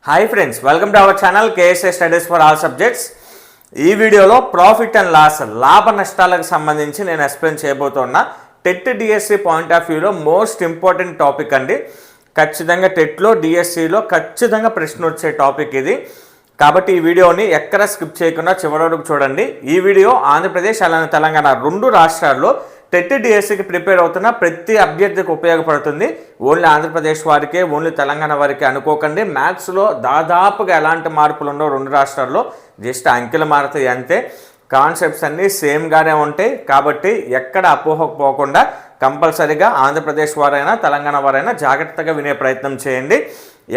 Hi friends, welcome to our channel KSA studies for all subjects. ఈ వీడియోలో profit and loss, లాభ నష్టాలకు సంబంధించి నేను ఎక్స్ప్లెయిన్ చేయబోతున్నా. టెట్ డిఎస్సి పాయింట్ ఆఫ్ వ్యూలో మోస్ట్ ఇంపార్టెంట్ టాపిక్ అండి. ఖచ్చితంగా టెట్లో డిఎస్సిలో ఖచ్చితంగా ప్రశ్న వచ్చే టాపిక్ ఇది. కాబట్టి ఈ వీడియోని ఎక్కడ స్కిప్ చేయకుండా చివరి వరకు చూడండి. ఈ వీడియో ఆంధ్రప్రదేశ్ అలానే తెలంగాణ రెండు రాష్ట్రాల్లో టెట్ డిఎస్సికి ప్రిపేర్ అవుతున్న ప్రతి అభ్యర్థికి ఉపయోగపడుతుంది. ఓన్లీ ఆంధ్రప్రదేశ్ వారికే, ఓన్లీ తెలంగాణ వారికి అనుకోకండి. మ్యాథ్స్లో దాదాపుగా ఎలాంటి మార్పులు ఉండవు రెండు రాష్ట్రాల్లో, జస్ట్ అంకెలు మారుతాయి అంతే. కాన్సెప్ట్స్ అన్నీ సేమ్గానే ఉంటాయి. కాబట్టి ఎక్కడ అపోహకు పోకుండా కంపల్సరీగా ఆంధ్రప్రదేశ్ వారైనా తెలంగాణ వారైనా జాగ్రత్తగా వినే ప్రయత్నం చేయండి.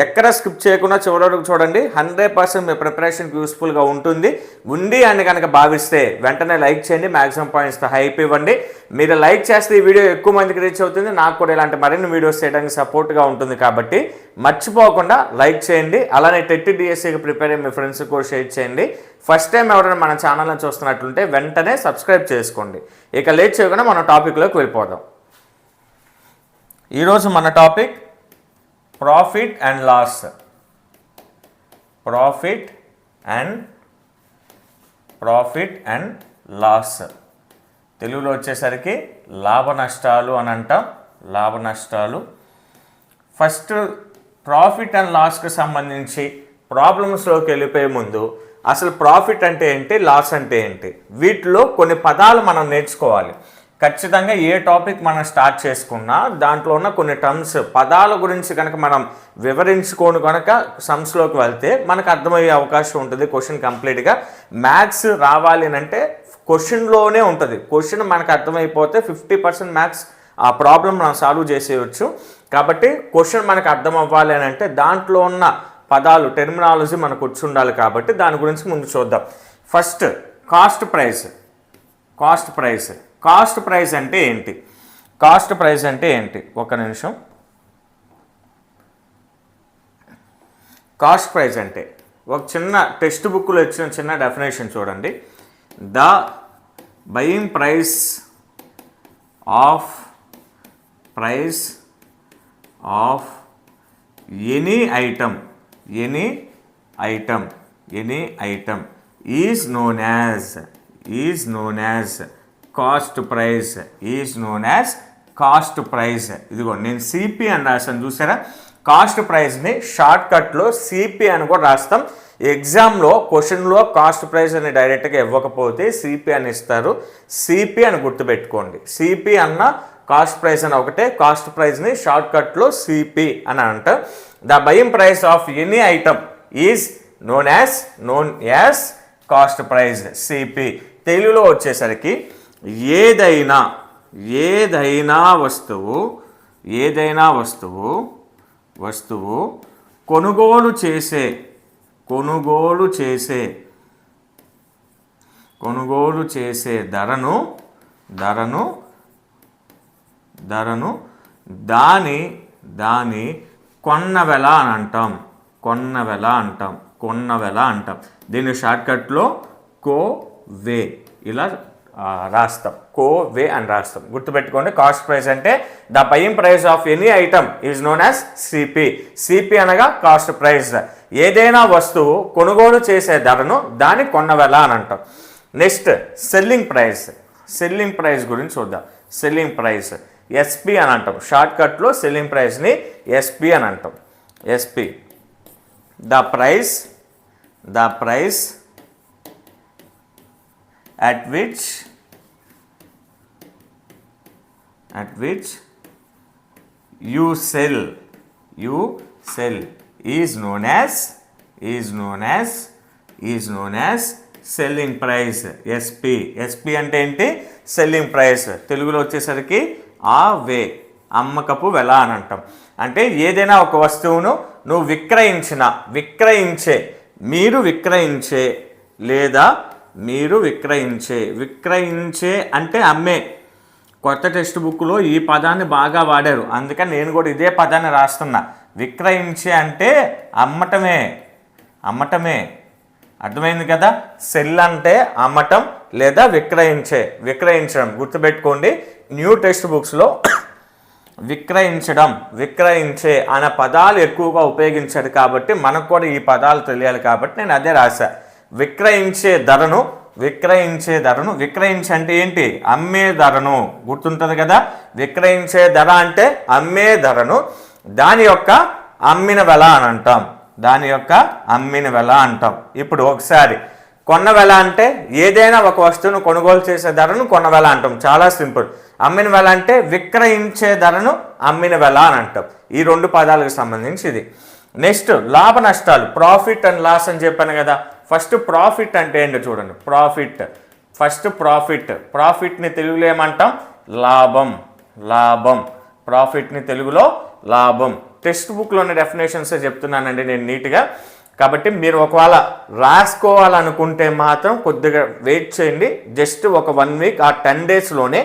ఎక్కడ స్కిప్ చేయకుండా చివరి వరకు చూడండి. 100% మీ ప్రిపరేషన్కి యూస్ఫుల్గా ఉంటుంది అని కనుక భావిస్తే వెంటనే లైక్ చేయండి. మ్యాక్సిమం పాయింట్స్తో హైప్ ఇవ్వండి. మీరు లైక్ చేస్తే ఈ వీడియో ఎక్కువ మందికి రీచ్ అవుతుంది, నాకు కూడా ఇలాంటి మరిన్ని వీడియోస్ చేయడానికి సపోర్ట్గా ఉంటుంది. కాబట్టి మర్చిపోకుండా లైక్ చేయండి. అలానే టెట్ డిఎస్సికి ప్రిపేర్ అయ్యి మీ ఫ్రెండ్స్కి కూడా షేర్ చేయండి. ఫస్ట్ టైం ఎవరైనా మన ఛానల్ని చూస్తున్నట్లుంటే వెంటనే సబ్స్క్రైబ్ చేసుకోండి. ఇక లేట్ చేయకుండా మన టాపిక్లోకి వెళ్ళిపోదాం. ఈరోజు మన topic profit and loss. Profit and loss తెలుగులో వచ్చేసరికి లాభ నష్టాలు అని అంటాం. లాభ నష్టాలు. ఫస్ట్ ప్రాఫిట్ అండ్ లాస్కి సంబంధించి ప్రాబ్లమ్స్లోకి వెళ్ళిపోయే ముందు అసలు ప్రాఫిట్ అంటే ఏంటి, లాస్ అంటే ఏంటి, వీటిలో కొన్ని పదాలు మనం నేర్చుకోవాలి. ఖచ్చితంగా ఏ టాపిక్ మనం స్టార్ట్ చేసుకున్నా దాంట్లో ఉన్న కొన్ని టర్మ్స్, పదాల గురించి కనుక మనం వివరించుకొని కనుక సమ్స్లోకి వెళ్తే మనకు అర్థమయ్యే అవకాశం ఉంటుంది. క్వశ్చన్ కంప్లీట్గా మ్యాథ్స్ రావాలి అని అంటే క్వశ్చన్లోనే ఉంటుంది. క్వశ్చన్ మనకు అర్థమైపోతే 50% మ్యాథ్స్ ఆ ప్రాబ్లం మనం సాల్వ్ చేసేయచ్చు. కాబట్టి క్వశ్చన్ మనకు అర్థం అవ్వాలి అని అంటే దాంట్లో ఉన్న పదాలు, టెర్మినాలజీ మనకు వచ్చి ఉండాలి. కాబట్టి దాని గురించి ముందు చూద్దాం. First cost price. Cost price అంటే ఏంటి? కాస్ట్ ప్రైస్ అంటే ఏంటి? ఒక నిమిషం. కాస్ట్ ప్రైస్ అంటే ఒక చిన్న టెక్స్ట్ బుక్లో ఇచ్చిన చిన్న డెఫినేషన్ చూడండి. The buying price of any item is known as cost price. ఇదిగో నేను సిపి అని రాస్తాను, చూసారా? కాస్ట్ ప్రైస్ని షార్ట్కట్లో సిపి అని కూడా రాస్తాం. ఎగ్జామ్లో క్వశ్చన్లో కాస్ట్ ప్రైస్ అని డైరెక్ట్గా ఇవ్వకపోతే సిపి అని ఇస్తారు. సిపి అని గుర్తుపెట్టుకోండి. సిపి అన్న కాస్ట్ ప్రైస్ అని ఒకటే. కాస్ట్ ప్రైస్ని షార్ట్కట్లో సిపి అని అంటాం. The buying price of any item is known as cost price, CP. తెలుగులో వచ్చేసరికి ఏదైనా వస్తువు కొనుగోలు చేసే ధరను దాని కొన్న వెల అని అంటాం. దీన్ని షార్ట్కట్లో కోవే ఇలా రాస్తాం. కోవే అని రాస్తాం. గుర్తుపెట్టుకోండి. కాస్ట్ ప్రైస్ అంటే the buying price of any item is known as CP. CP అనగా కాస్ట్ ప్రైస్. ఏదైనా వస్తువు కొనుగోలు చేసే ధరను దాని కొన్న వెల అని అంటాం. నెక్స్ట్ సెల్లింగ్ ప్రైస్ గురించి చూద్దాం. సెల్లింగ్ ప్రైస్ ఎస్పి అని అంటాం. షార్ట్కట్లో సెల్లింగ్ ప్రైస్ని ఎస్పి అని అంటాం. SP the price at which you sell is known as selling price. SP అంటే ఏంటి? Selling price. తెలుగులో వచ్చేసరికి అమ్మకపు వెల అని అంటాం. అంటే ఏదైనా ఒక వస్తువును నువ్వు విక్రయించే అంటే అమ్మే. కొత్త టెక్స్ట్ బుక్లో ఈ పదాన్ని బాగా వాడారు, అందుకని నేను కూడా ఇదే పదాన్ని రాస్తున్నా. విక్రయించే అంటే అమ్మటమే. అర్థమైంది కదా? సెల్ అంటే అమ్మటం లేదా విక్రయించడం. గుర్తుపెట్టుకోండి. న్యూ టెక్స్ట్ బుక్స్లో విక్రయించడం, విక్రయించే అనే పదాలు ఎక్కువగా ఉపయోగించాడు కాబట్టి మనకు కూడా ఈ పదాలు తెలియాలి కాబట్టి నేను అదే రాశా. విక్రయించే ధరను, విక్రయించే ధరను, విక్రయించే అంటే ఏంటి? అమ్మే ధరను, గుర్తుంటుంది కదా. విక్రయించే ధర అంటే అమ్మే ధరను, దాని యొక్క అమ్మిన వెల అని అంటాం, దాని యొక్క అమ్మిన వెల అంటాం. ఇప్పుడు ఒకసారి కొన్న వెల అంటే ఏదైనా ఒక వస్తువును కొనుగోలు చేసే ధరను కొన్న వెల అంటాం, చాలా సింపుల్. అమ్మిన వెల అంటే విక్రయించే ధరను అమ్మిన వెల అని అంటాం. ఈ రెండు పదాలకు సంబంధించి ఇది. నెక్స్ట్ లాభ నష్టాలు, ప్రాఫిట్ అండ్ లాస్ అని చెప్పాను కదా. ఫస్ట్ ప్రాఫిట్ అంటే ఏంటో చూడండి. ప్రాఫిట్, ఫస్ట్ ప్రాఫిట్, ప్రాఫిట్ని తెలుగులో ఏమంటాం? లాభం, లాభం. ప్రాఫిట్ని తెలుగులో లాభం. టెక్స్ట్ బుక్లోని డెఫినేషన్సే చెప్తున్నానండి నేను నీట్గా, కాబట్టి మీరు ఒకవేళ రాసుకోవాలనుకుంటే మాత్రం కొద్దిగా వెయిట్ చేయండి. జస్ట్ ఒక 1 వీక్ ఆ 10 డేస్లోనే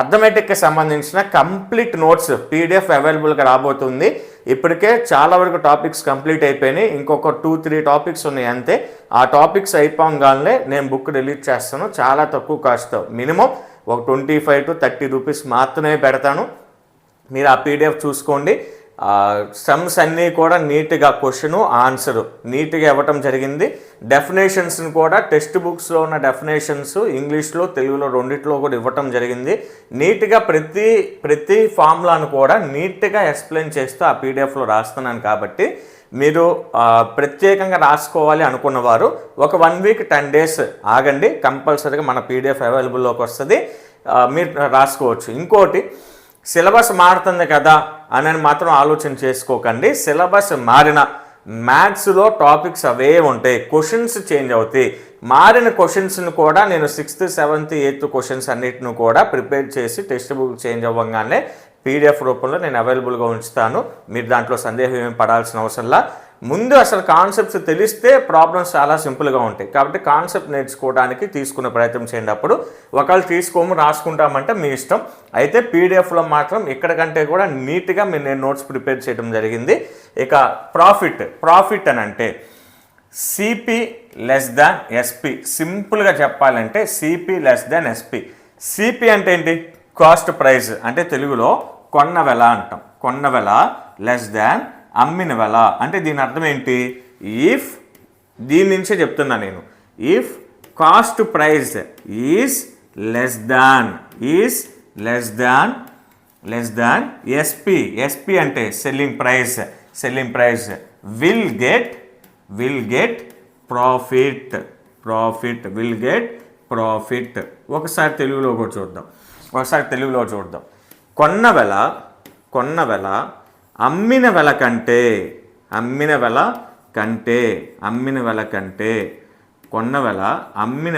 అర్థమెటిక్కి సంబంధించిన కంప్లీట్ నోట్స్ పీడిఎఫ్ అవైలబుల్గా రాబోతుంది. ఇప్పటికే చాలా వరకు టాపిక్స్ కంప్లీట్ అయిపోయినాయి, ఇంకొక 2-3 టాపిక్స్ ఉన్నాయి అంతే. ఆ టాపిక్స్ అయిపోగానే నేను బుక్ రిలీజ్ చేస్తాను, చాలా తక్కువ కాస్ట్తో, మినిమం ఒక 25 to 30 రూపీస్ మాత్రమే పెడతాను. మీరు ఆ పీడిఎఫ్ చూసుకోండి. సమ్స్ అన్నీ కూడా నీట్గా క్వశ్చను ఆన్సరు నీట్గా ఇవ్వటం జరిగింది. డెఫినేషన్స్ని కూడా టెక్స్ట్ బుక్స్లో ఉన్న డెఫినేషన్స్ ఇంగ్లీష్లో తెలుగులో రెండిట్లో కూడా ఇవ్వటం జరిగింది. నీట్గా ప్రతి ఫార్ములాను కూడా నీట్గా ఎక్స్ప్లెయిన్ చేస్తూ ఆ పీడిఎఫ్లో రాస్తున్నాను. కాబట్టి మీరు ప్రత్యేకంగా రాసుకోవాలి అనుకున్నవారు ఒక 1 వీక్ 10 డేస్ ఆగండి, కంపల్సరీగా మన పీడిఎఫ్ అవైలబుల్లోకి వస్తుంది, మీరు రాసుకోవచ్చు. ఇంకోటి, సిలబస్ మారుతుంది కదా అని మాత్రం ఆలోచన చేసుకోకండి. సిలబస్ మారిన మ్యాథ్స్లో టాపిక్స్ అవే ఉంటాయి, క్వశ్చన్స్ చేంజ్ అవుతాయి. మారిన క్వశ్చన్స్ని కూడా నేను 6th, 7th, 8th క్వశ్చన్స్ అన్నిటిని కూడా ప్రిపేర్ చేసి టెక్స్ట్ బుక్ చేంజ్ అవ్వగానే పీడిఎఫ్ రూపంలో నేను అవైలబుల్గా ఉంచుతాను. మీరు దాంట్లో సందేహం ఏమి పడాల్సిన అవసరంలా. ముందు అసలు కాన్సెప్ట్స్ తెలిస్తే ప్రాబ్లమ్స్ చాలా సింపుల్గా ఉంటాయి. కాబట్టి కాన్సెప్ట్ నేర్చుకోవడానికి తీసుకునే ప్రయత్నం చేయండి. అప్పుడు ఒకవేళ తీసుకోము రాసుకుంటామంటే మీ ఇష్టం. అయితే పీడిఎఫ్లో మాత్రం ఇక్కడికంటే కూడా నీట్గా నేను నోట్స్ ప్రిపేర్ చేయడం జరిగింది. ఇక ప్రాఫిట్ అని అంటే సిపి లెస్ దాన్ ఎస్పి. సింపుల్గా చెప్పాలంటే CP less than SP. CP అంటే ఏంటి? కాస్ట్ ప్రైస్, అంటే తెలుగులో కొన్న వెల అంటాం. కొన్న వెల లెస్ దాన్ అమ్మిన వెల అంటే దీని అర్థం ఏంటి? ఇఫ్, దీని నుంచే చెప్తున్నా నేను, if cost price is less than SP అంటే selling price will get profit. ఒకసారి తెలుగులో కూడా చూద్దాం. కొన్న వెల అమ్మిన వెల కంటే కొన్న వెల అమ్మిన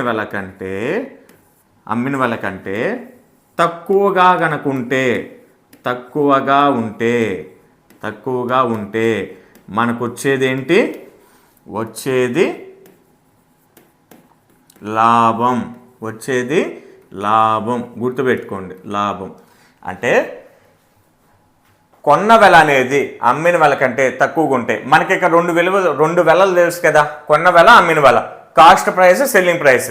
వెల కంటే తక్కువగా ఉంటే మనకు వచ్చేదేంటి? వచ్చేది లాభం. గుర్తుపెట్టుకోండి, లాభం అంటే కొన్న వెల అనేది అమ్మిన వెల కంటే తక్కువగా ఉంటే మనకి ఇక్కడ రెండు వెలలు తెలుసు కదా, కొన్న వెల అమ్మిన వెల, కాస్ట్ ప్రైస్ సెల్లింగ్ ప్రైస్.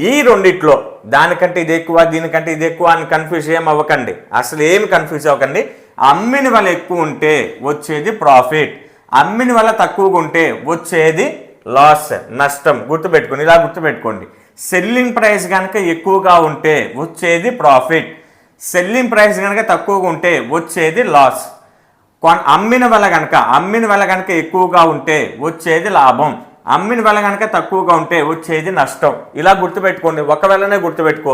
ఈ రెండిట్లో దానికంటే ఇది ఎక్కువ దీనికంటే ఇది ఎక్కువ అని కన్ఫ్యూజ్ అవ్వకండి, అసలు ఏమి కన్ఫ్యూజ్ అవ్వకండి. అమ్మిన వెల ఎక్కువ ఉంటే వచ్చేది ప్రాఫిట్, అమ్మిన వెల తక్కువగా ఉంటే వచ్చేది లాస్, నష్టం. ఇలా గుర్తుపెట్టుకోండి. సెల్లింగ్ ప్రైస్ కనుక ఎక్కువగా ఉంటే వచ్చేది ప్రాఫిట్, సెల్లింగ్ ప్రైస్ కనుక తక్కువగా ఉంటే వచ్చేది లాస్. అమ్మిన వెల కనుక ఎక్కువగా ఉంటే వచ్చేది లాభం, అమ్మిన వెల కనుక తక్కువగా ఉంటే వచ్చేది నష్టం. ఇలా గుర్తుపెట్టుకోండి, ఒక వెలనే గుర్తుపెట్టుకో.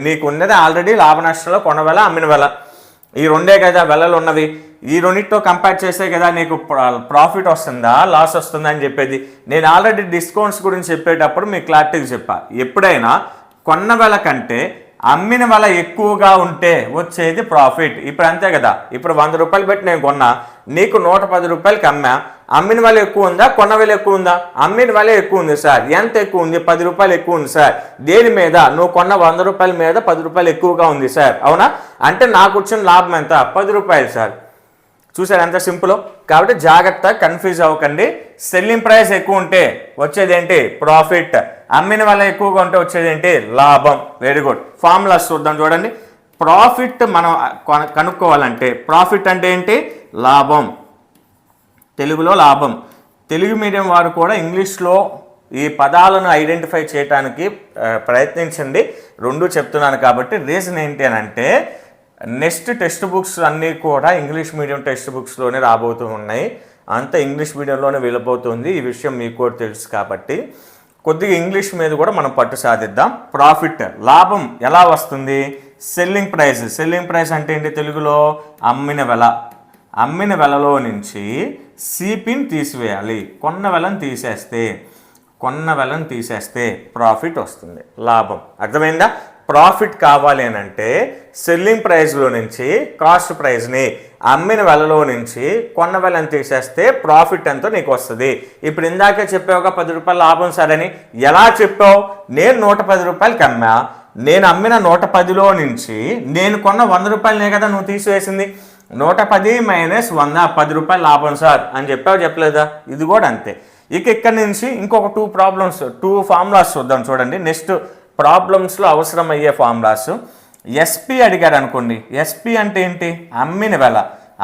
నీకు ఉన్నది ఆల్రెడీ లాభ నష్టాలు, కొన్న వెల అమ్మిన వెల, ఈ రెండే కదా వెలలు ఉన్నవి. ఈ రెండింటితో కంపేర్ చేసే కదా నీకు ప్రాఫిట్ వస్తుందా లాస్ వస్తుందా అని చెప్పేది. నేను ఆల్రెడీ డిస్కౌంట్స్ గురించి చెప్పేటప్పుడు మీకు క్లారిటీగా చెప్పా. ఎప్పుడైనా కొన్న వెల కంటే అమ్మిన వెల ఎక్కువగా ఉంటే వచ్చేది ప్రాఫిట్. ఇప్పుడు అంతే కదా, ఇప్పుడు 100 రూపాయలు పెట్టి నేను కొన్నా, నీకు 110 రూపాయలకి అమ్మా. అమ్మిన వెల ఎక్కువ ఉందా కొన్న వెల ఎక్కువ ఉందా? అమ్మిన వెల ఎక్కువ ఉంది సార్. ఎంత ఎక్కువ ఉంది? 10 రూపాయలు ఎక్కువ ఉంది సార్. దేని మీద? నువ్వు కొన్న 100 రూపాయల మీద 10 రూపాయలు ఎక్కువగా ఉంది సార్. అవునా? అంటే నాకు వచ్చిన లాభం ఎంత? 10 రూపాయలు సార్. చూసారు ఎంత సింపుల్. కాబట్టి జాగ్రత్త, కన్ఫ్యూజ్ అవ్వకండి. సెల్లింగ్ ప్రైస్ ఎక్కువ ఉంటే వచ్చేది ఏంటి? ప్రాఫిట్. అమ్మిన వల్ల ఎక్కువగా ఉంటే వచ్చేది ఏంటి? లాభం. Very good. ఫార్ములాస్ చూద్దాం. చూడండి, ప్రాఫిట్ మనం కనుక్కోవాలంటే ప్రాఫిట్ అంటే ఏంటి? లాభం, తెలుగులో లాభం. తెలుగు మీడియం వారు కూడా ఇంగ్లీష్లో ఈ పదాలను ఐడెంటిఫై చేయడానికి ప్రయత్నించండి. రెండు చెప్తున్నాను కాబట్టి. రీజన్ ఏంటి అని అంటే నెక్స్ట్ టెక్స్ట్ బుక్స్ అన్నీ కూడా ఇంగ్లీష్ మీడియం టెక్స్ట్ బుక్స్లోనే రాబోతూ ఉన్నాయి. అంతా ఇంగ్లీష్ మీడియంలోనే వెళ్ళబోతుంది. ఈ విషయం మీకు కూడా తెలుసు కాబట్టి కొద్దిగా ఇంగ్లీష్ మీద కూడా మనం పట్టు సాధిద్దాం. ప్రాఫిట్, లాభం ఎలా వస్తుంది? Selling price. సెల్లింగ్ ప్రైస్ అంటే ఏంటి తెలుగులో? అమ్మిన వెల. అమ్మిన వెలలో నుంచి సిపిని తీసివేయాలి. కొన్న వెలను తీసేస్తే ప్రాఫిట్ వస్తుంది, లాభం. అర్థమైందా? ప్రాఫిట్ కావాలి అని అంటే సెల్లింగ్ ప్రైస్లో నుంచి కాస్ట్ ప్రైస్ని, అమ్మిన వెలలో నుంచి కొన్న వెలను తీసేస్తే ప్రాఫిట్ ఎంతో నీకు వస్తుంది. ఇప్పుడు ఇందాకే చెప్పావుగా 10 రూపాయల లాభం సరని. ఎలా చెప్పావు? నేను 110 రూపాయలకి అమ్మా, నేను అమ్మిన 110లో నుంచి నేను కొన్న 100 రూపాయలనే కదా నువ్వు తీసివేసింది. 110 మైనస్ 100, 10 రూపాయలు లాభం సార్ అని చెప్పలేదా? ఇది కూడా అంతే. ఇక్కడ నుంచి ఇంకొక 2 ఫార్ములాస్ చూద్దాం. చూడండి, నెక్స్ట్ ప్రాబ్లమ్స్లో అవసరమయ్యే ఫార్ములాస్. ఎస్పి అడిగారు అనుకోండి. ఎస్పి అంటే ఏంటి? అమ్మిన వెల.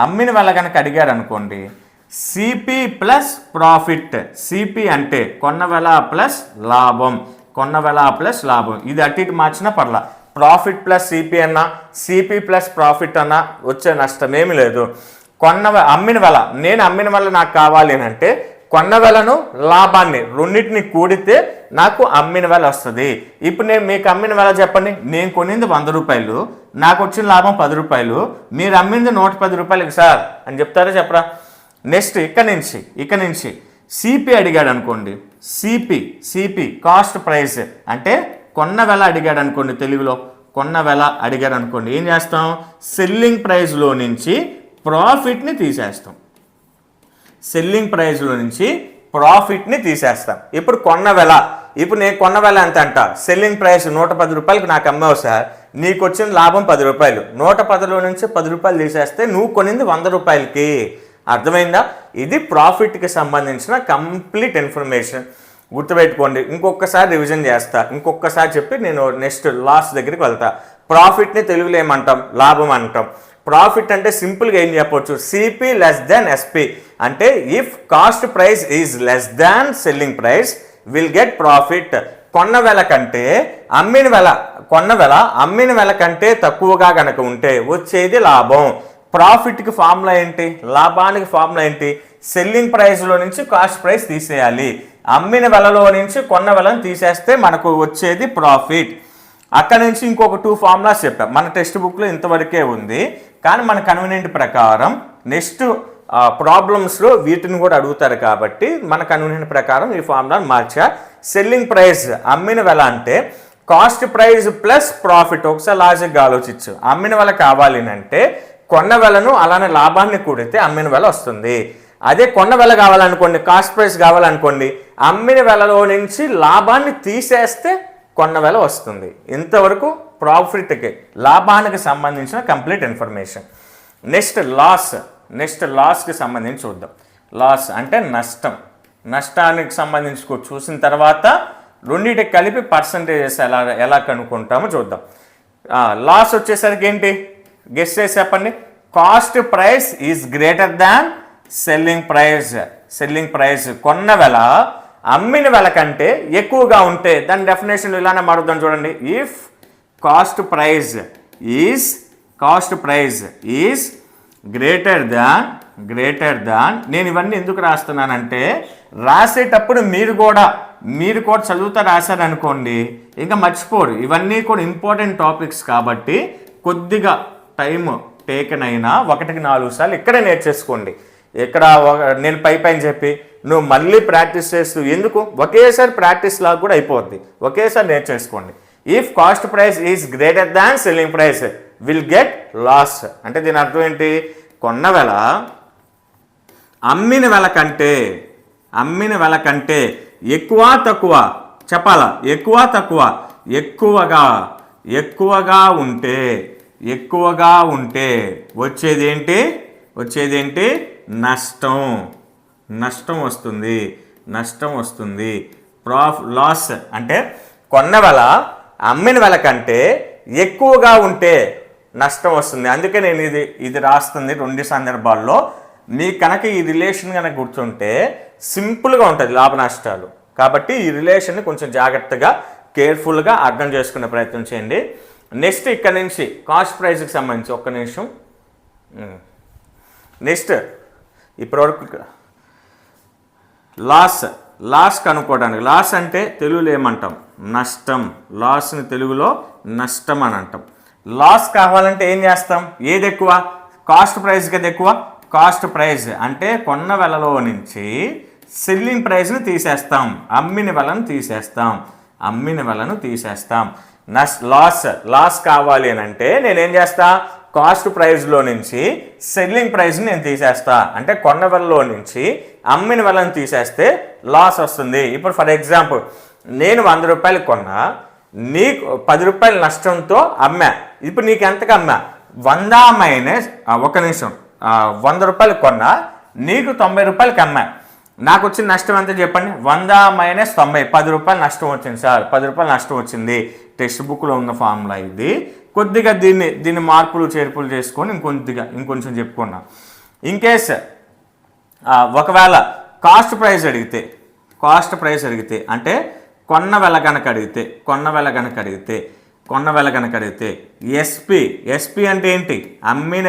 అమ్మిన వెల కనుక అడిగారు అనుకోండి, సిపి ప్లస్ ప్రాఫిట్. సిపి అంటే కొన్న వెల ప్లస్ లాభం, కొన్న వెల ప్లస్ లాభం. ఇది అటు ఇటు మార్చినా పర్లా. ప్రాఫిట్ ప్లస్ సిపి అన్నా, సిపి ప్లస్ ప్రాఫిట్ అన్నా వచ్చే నష్టం ఏమి లేదు. అమ్మిన వెల, నేను అమ్మిన వెల నాకు కావాలి అని అంటే కొన్న వెలను లాభాన్ని రెండింటిని కూడితే నాకు అమ్మిన వెల వస్తుంది. ఇప్పుడు నేను మీకు అమ్మిన వెల చెప్పండి. నేను కొనింది 100 రూపాయలు, నాకు వచ్చిన లాభం 10 రూపాయలు, మీరు అమ్మింది 110 రూపాయలకి సార్ అని చెప్తారా చెప్పరా? నెక్స్ట్ ఇక నుంచి సిపి అడిగాడు అనుకోండి. సిపి కాస్ట్ ప్రైస్ అంటే కొన్న వెల అడిగాడు అనుకోండి. తెలుగులో కొన్న వెల అడిగాడు అనుకోండి. ఏం చేస్తాం? సెల్లింగ్ ప్రైస్లో నుంచి ప్రాఫిట్ని తీసేస్తాం. సెల్లింగ్ ప్రైస్లో నుంచి ప్రాఫిట్ని తీసేస్తాం. ఇప్పుడు కొన్న వెల. ఇప్పుడు నేను కొన్న వెల ఎంత అంట? సెల్లింగ్ ప్రైస్ 110 రూపాయలకి నాకు అమ్మావు సార్, నీకు వచ్చిన లాభం 10 రూపాయలు. 110లో నుంచి 10 రూపాయలు తీసేస్తే నువ్వు కొనింది 100 రూపాయలకి. అర్థమైందా? ఇది ప్రాఫిట్కి సంబంధించిన కంప్లీట్ ఇన్ఫర్మేషన్. గుర్తుపెట్టుకోండి. ఇంకొకసారి రివిజన్ చేస్తా, ఇంకొకసారి చెప్పి నేను నెక్స్ట్ లాస్ దగ్గరికి వెళ్తా. ప్రాఫిట్ని తెలుగులో ఏమంటాం? లాభం అంటాం. ప్రాఫిట్ అంటే సింపుల్గా ఏం చెప్పొచ్చు? CP less than SP. అంటే if cost price is less than selling price will get profit. కొన్న వెల కంటే అమ్మిన వెల కంటే తక్కువగా కనుక ఉంటే వచ్చేది లాభం. ప్రాఫిట్కి ఫార్ములా ఏంటి? లాభానికి ఫార్ములా ఏంటి? సెల్లింగ్ ప్రైస్లో నుంచి కాస్ట్ ప్రైస్ తీసేయాలి. అమ్మిన వెలలో నుంచి కొన్న వెలను తీసేస్తే మనకు వచ్చేది ప్రాఫిట్. అక్కడ నుంచి ఇంకొక 2 ఫార్ములాస్ చెప్పాం. మన టెక్స్ట్ బుక్లో ఇంతవరకే ఉంది, కానీ మన కన్వీనియంట్ ప్రకారం నెక్స్ట్ ప్రాబ్లమ్స్లో వీటిని కూడా అడుగుతారు కాబట్టి మన కన్వీనియంట్ ప్రకారం ఈ ఫార్ములాను మార్చా. సెల్లింగ్ ప్రైస్ అమ్మిన వెల అంటే కాస్ట్ ప్రైస్ ప్లస్ ప్రాఫిట్. ఒకసారి లాజిక్గా ఆలోచించు. అమ్మిన వెల కావాలి అంటే కొన్న వెలను అలానే లాభాన్ని కూడితే అమ్మిన వెల వస్తుంది. అదే కొన్న వెల కావాలనుకోండి, కాస్ట్ ప్రైస్ కావాలనుకోండి, అమ్మిన వెలలో నుంచి లాభాన్ని తీసేస్తే కొన్న వెల వస్తుంది. ఇంతవరకు ప్రాఫిట్కి లాభానికి సంబంధించిన కంప్లీట్ ఇన్ఫర్మేషన్. నెక్స్ట్ లాస్కి సంబంధించి చూద్దాం. లాస్ అంటే నష్టం. నష్టానికి సంబంధించి చూసిన తర్వాత రెండింటికి కలిపి పర్సంటేజెస్ ఎలా కనుక్కుంటామో చూద్దాం. లాస్ వచ్చేసరికి ఏంటి? గెస్ చేసి చెప్పండి. Cost price is greater than selling price. కొన్న వెల అమ్మిన వెల కంటే ఎక్కువగా ఉంటే దాని డెఫినేషన్ ఇలానే మారుద్దాం. చూడండి, if cost price is greater దాన్. నేను ఇవన్నీ ఎందుకు రాస్తున్నానంటే రాసేటప్పుడు మీరు కూడా చదువుతా రాశారనుకోండి ఇంకా మర్చిపోరు. ఇవన్నీ కూడా ఇంపార్టెంట్ టాపిక్స్ కాబట్టి కొద్దిగా టైం టేకన్ అయినా 1కి 4 సార్లు ఇక్కడే నేర్చేసుకోండి. ఇక్కడ నేను పైన చెప్పి నువ్వు మళ్ళీ ప్రాక్టీస్ చేస్తూ ఎందుకు? ఒకేసారి ప్రాక్టీస్ లాగా కూడా అయిపోద్ది. ఒకేసారి నేర్చేసుకోండి. If cost price is greater than selling price will get loss. అంటే దీని అర్థం ఏంటి? కొన్న వెల అమ్మిన వెల కంటే ఎక్కువ తక్కువ చెప్పాలా? ఎక్కువగా ఉంటే వచ్చేదేంటి? నష్టం వస్తుంది. లాస్ అంటే కొన్న వెల అమ్మిన వెల కంటే ఎక్కువగా ఉంటే నష్టం వస్తుంది. అందుకే నేను ఇది రాస్తుంది 2 సందర్భాల్లో. మీకు కనుక ఈ రిలేషన్ కనుక గుర్తుంటే సింపుల్గా ఉంటుంది లాభ నష్టాలు. కాబట్టి ఈ రిలేషన్ని కొంచెం జాగ్రత్తగా కేర్ఫుల్గా అర్థం చేసుకునే ప్రయత్నం చేయండి. నెక్స్ట్ ఇక్కడ నుంచి కాస్ట్ ప్రైస్కి సంబంధించి ఒక్క నిమిషం. నెక్స్ట్ ఇప్పటివరకు లాస్ కనుక్కోవడానికి, లాస్ అంటే తెలుగులో ఏమంటాం? నష్టం. లాస్ని తెలుగులో నష్టం అని అంటాం. లాస్ కావాలంటే ఏం చేస్తాం? ఏది ఎక్కువ? కాస్ట్ ప్రైస్ కదా ఎక్కువ. కాస్ట్ ప్రైస్ అంటే కొన్న వెలలో నుంచి సెల్లింగ్ ప్రైస్ని తీసేస్తాం, అమ్మిన వెలను తీసేస్తాం. లాస్ కావాలి అని అంటే నేనేం చేస్తా? కాస్ట్ ప్రైస్లో నుంచి సెల్లింగ్ ప్రైస్ని నేను తీసేస్తా. అంటే కొన్న వెలలో నుంచి అమ్మిన వెలను తీసేస్తే లాస్ వస్తుంది. ఇప్పుడు ఫర్ ఎగ్జాంపుల్ నేను 100 రూపాయలు కొన్నా, నీకు 10 రూపాయల నష్టంతో అమ్మా. ఇప్పుడు నీకు ఎంతకు అమ్మా? 100 మైనస్ ఒక నిమిషం 100 రూపాయలు కొన్నా, నీకు 90 రూపాయలకి అమ్మా. నాకు వచ్చిన నష్టం ఎంత చెప్పండి? 100 మైనస్ 90, 10 రూపాయలు నష్టం వచ్చింది సార్. 10 రూపాయలు నష్టం వచ్చింది. టెక్స్ట్ బుక్లో ఉన్న ఫార్ములా ఇది. కొద్దిగా దీన్ని మార్పులు చేర్పులు చేసుకొని ఇంకొంచెం చెప్పుకున్నా. ఇన్కేస్ ఒకవేళ కాస్ట్ ప్రైస్ అడిగితే అంటే కొన్న వెల కనుక అడిగితే ఎస్పి అంటే ఏంటి? అమ్మిన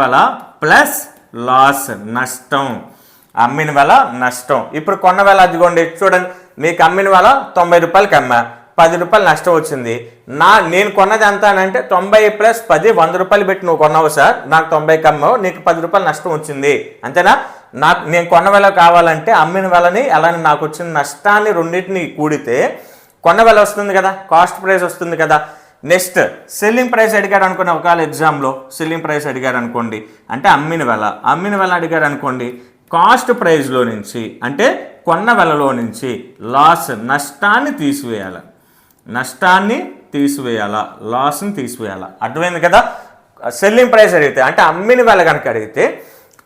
వెల ప్లస్ లాస్, నష్టం. అమ్మిన వెల నష్టం. ఇప్పుడు కొన్న వెల అదిగోండి చూడండి, మీకు అమ్మిన వెల 90 రూపాయలకి అమ్మా, 10 రూపాయలు నష్టం వచ్చింది. నేను కొన్నది ఎంత అని అంటే 90 ప్లస్ 10, 100 రూపాయలు పెట్టి నువ్వు కొన్నావు సార్, నాకు 90కి అమ్మావు, నీకు 10 రూపాయలు నష్టం వచ్చింది, అంతేనా? నేను కొన్న వెల కావాలంటే అమ్మిన వెలని అలానే నాకు వచ్చిన నష్టాన్ని రెండింటిని కూడితే కొన్న వెల వస్తుంది కదా, కాస్ట్ ప్రైస్ వస్తుంది కదా. నెక్స్ట్ సెల్లింగ్ ప్రైస్ అడిగారు అనుకోండి, ఒకవేళ ఎగ్జామ్లో సెల్లింగ్ ప్రైస్ అడిగారు అనుకోండి, అంటే అమ్మిన వెల అడిగారు అనుకోండి, కాస్ట్ ప్రైస్లో నుంచి అంటే కొన్న వెలలో నుంచి నష్టాన్ని తీసివేయాలా, లాస్ని తీసివేయాలా. అర్థమైంది కదా? సెల్లింగ్ ప్రైస్ అడిగితే అంటే అమ్మిన వెల కనుక అడిగితే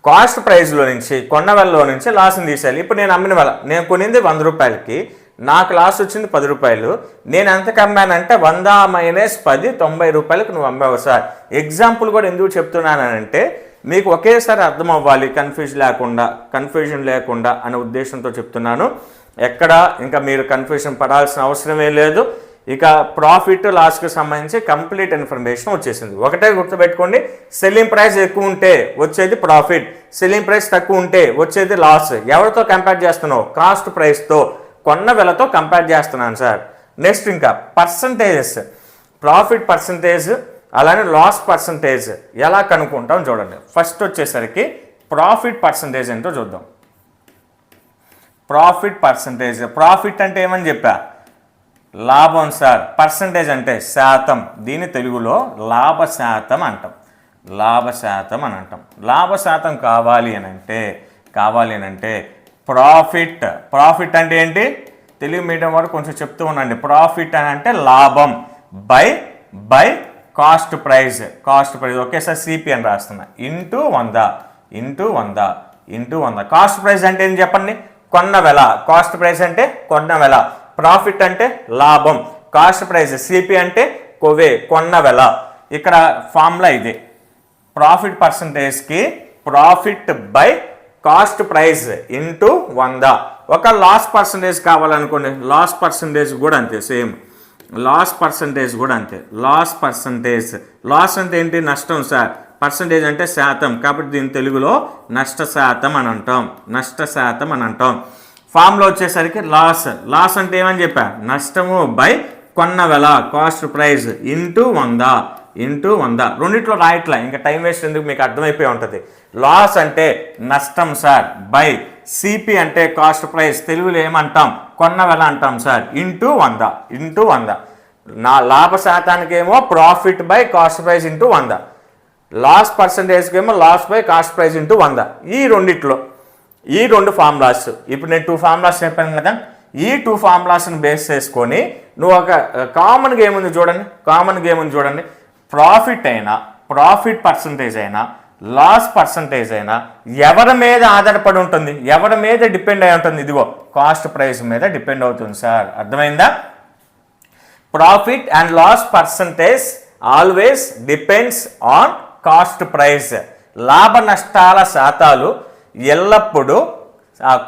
కాస్ట్ ప్రైస్లో నుంచి కొన్న వెలలో నుంచి లాస్ని తీసేయాలి. ఇప్పుడు నేను అమ్మిన వెల, నేను కొనింది 100 రూపాయలకి, నాకు లాస్ వచ్చింది 10 రూపాయలు. నేను ఎంతకు అమ్మానంటే 100 మైనస్ 10, 90 రూపాయలకు నువ్వు అమ్మావు సార్. ఎగ్జాంపుల్ కూడా ఎందుకు చెప్తున్నానంటే మీకు ఒకేసారి అర్థం అవ్వాలి, కన్ఫ్యూజన్ లేకుండా అనే ఉద్దేశంతో చెప్తున్నాను. ఎక్కడ ఇంకా మీరు కన్ఫ్యూజన్ పడాల్సిన అవసరమే లేదు. ఇక ప్రాఫిట్ లాస్కి సంబంధించి కంప్లీట్ ఇన్ఫర్మేషన్ వచ్చేసింది. ఒకటే గుర్తుపెట్టుకోండి, సెల్లింగ్ ప్రైస్ ఎక్కువ ఉంటే వచ్చేది ప్రాఫిట్, సెల్లింగ్ ప్రైస్ తక్కువ ఉంటే వచ్చేది లాస్. ఎవరితో కంపేర్ చేస్తున్నావు? కాస్ట్ ప్రైస్తో, కొన్న వెలతో కంపేర్ చేస్తున్నాను సార్. నెక్స్ట్ ఇంకా పర్సంటేజెస్, ప్రాఫిట్ పర్సంటేజ్ అలానే లాస్ పర్సంటేజ్ ఎలా కనుక్కుంటాం చూడండి. ఫస్ట్ వచ్చేసరికి ప్రాఫిట్ పర్సంటేజ్ ఎంతో చూద్దాం. ప్రాఫిట్ అంటే ఏమని చెప్పా? లాభం సార్. పర్సంటేజ్ అంటే శాతం, దీని తెలుగులో లాభ శాతం అని అంటాం. లాభ శాతం కావాలి అని అంటే ప్రాఫిట్ అంటే ఏంటి? తెలుగు మీడియం వారు కొంచెం చెప్తూ ఉండండి. ప్రాఫిట్ అని అంటే లాభం బై కాస్ట్ ప్రైస్ ఒకేసారి సిపి అని రాస్తున్నా, ఇంటూ 100. కాస్ట్ ప్రైస్ అంటే ఏం చెప్పండి? కొన్న వెల. కాస్ట్ ప్రైస్ అంటే కొన్న వెల, ప్రాఫిట్ అంటే లాభం, కాస్ట్ ప్రైస్ సిపి అంటే కొన్న వెల. ఇక్కడ ఫార్ములా ఇదే. ప్రాఫిట్ పర్సంటేజ్కి profit by cost price into 100. ఒక లాస్ పర్సంటేజ్ కావాలనుకోండి, లాస్ పర్సంటేజ్ కూడా అంతే, సేమ్. లాస్ అంటే ఏంటి? నష్టం సార్. పర్సంటేజ్ అంటే శాతం, కాబట్టి దీని తెలుగులో నష్ట శాతం అని అంటాం. ఫామ్లో వచ్చేసరికి లాస్ అంటే ఏమని చెప్పా? నష్టము బై కొన్న వెల, కాస్ట్ ప్రైస్ ఇంటూ 100. రెండిట్లో రాయట్లా, ఇంకా టైం వేస్ట్ ఎందుకు, మీకు అర్థమైపోయి ఉంటుంది. లాస్ అంటే నష్టం సార్, బై సిపి అంటే కాస్ట్ ప్రైస్, తెలుగులో ఏమంటాం? కొన్న వెల అంటాం సార్, ఇంటూ 100. నా లాభ శాతానికి ఏమో profit by cost price into 100, loss పర్సంటేజ్కి ఏమో loss by cost price into 100. ఈ రెండు ఫార్ములాస్, ఇప్పుడు నేను 2 ఫార్ములాస్ చెప్పాను కదా, ఈ 2 ఫార్ములాస్ని బేస్ చేసుకొని నువ్వు ఒక కామన్ గేమ్ ఉంది చూడండి. ప్రాఫిట్ పర్సంటేజ్ అయినా లాస్ పర్సంటేజ్ అయినా ఎవరి మీద ఆధారపడి ఉంటుంది? ఎవరి మీద డిపెండ్ అయి ఉంటుంది? ఇదిగో కాస్ట్ ప్రైస్ మీద డిపెండ్ అవుతుంది సార్. అర్థమైందా? Profit and loss percentage always depends on cost price. లాభ నష్టాల శాతాలు ఎల్లప్పుడూ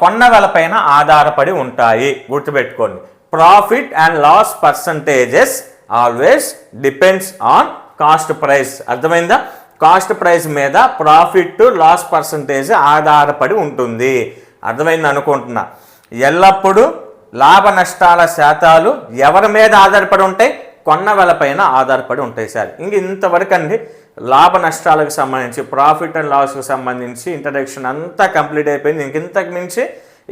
కొన్న వెలపైన ఆధారపడి ఉంటాయి, గుర్తుపెట్టుకోండి. Profit and loss percentages always depends on cost price. అర్థమైందా? కాస్ట్ ప్రైస్ మీద ప్రాఫిట్ లాస్ పర్సంటేజ్ ఆధారపడి ఉంటుంది. అర్థమైంది అనుకుంటున్నా. ఎల్లప్పుడూ లాభ నష్టాల శాతాలు ఎవరి మీద ఆధారపడి ఉంటాయి? కొన్న వెలపైన ఆధారపడి ఉంటాయి సార్. ఇంతవరకు అండి లాభ నష్టాలకు సంబంధించి, ప్రాఫిట్ అండ్ లాస్కి సంబంధించి ఇంట్రడక్షన్ అంతా కంప్లీట్ అయిపోయింది. ఇంతకు మించి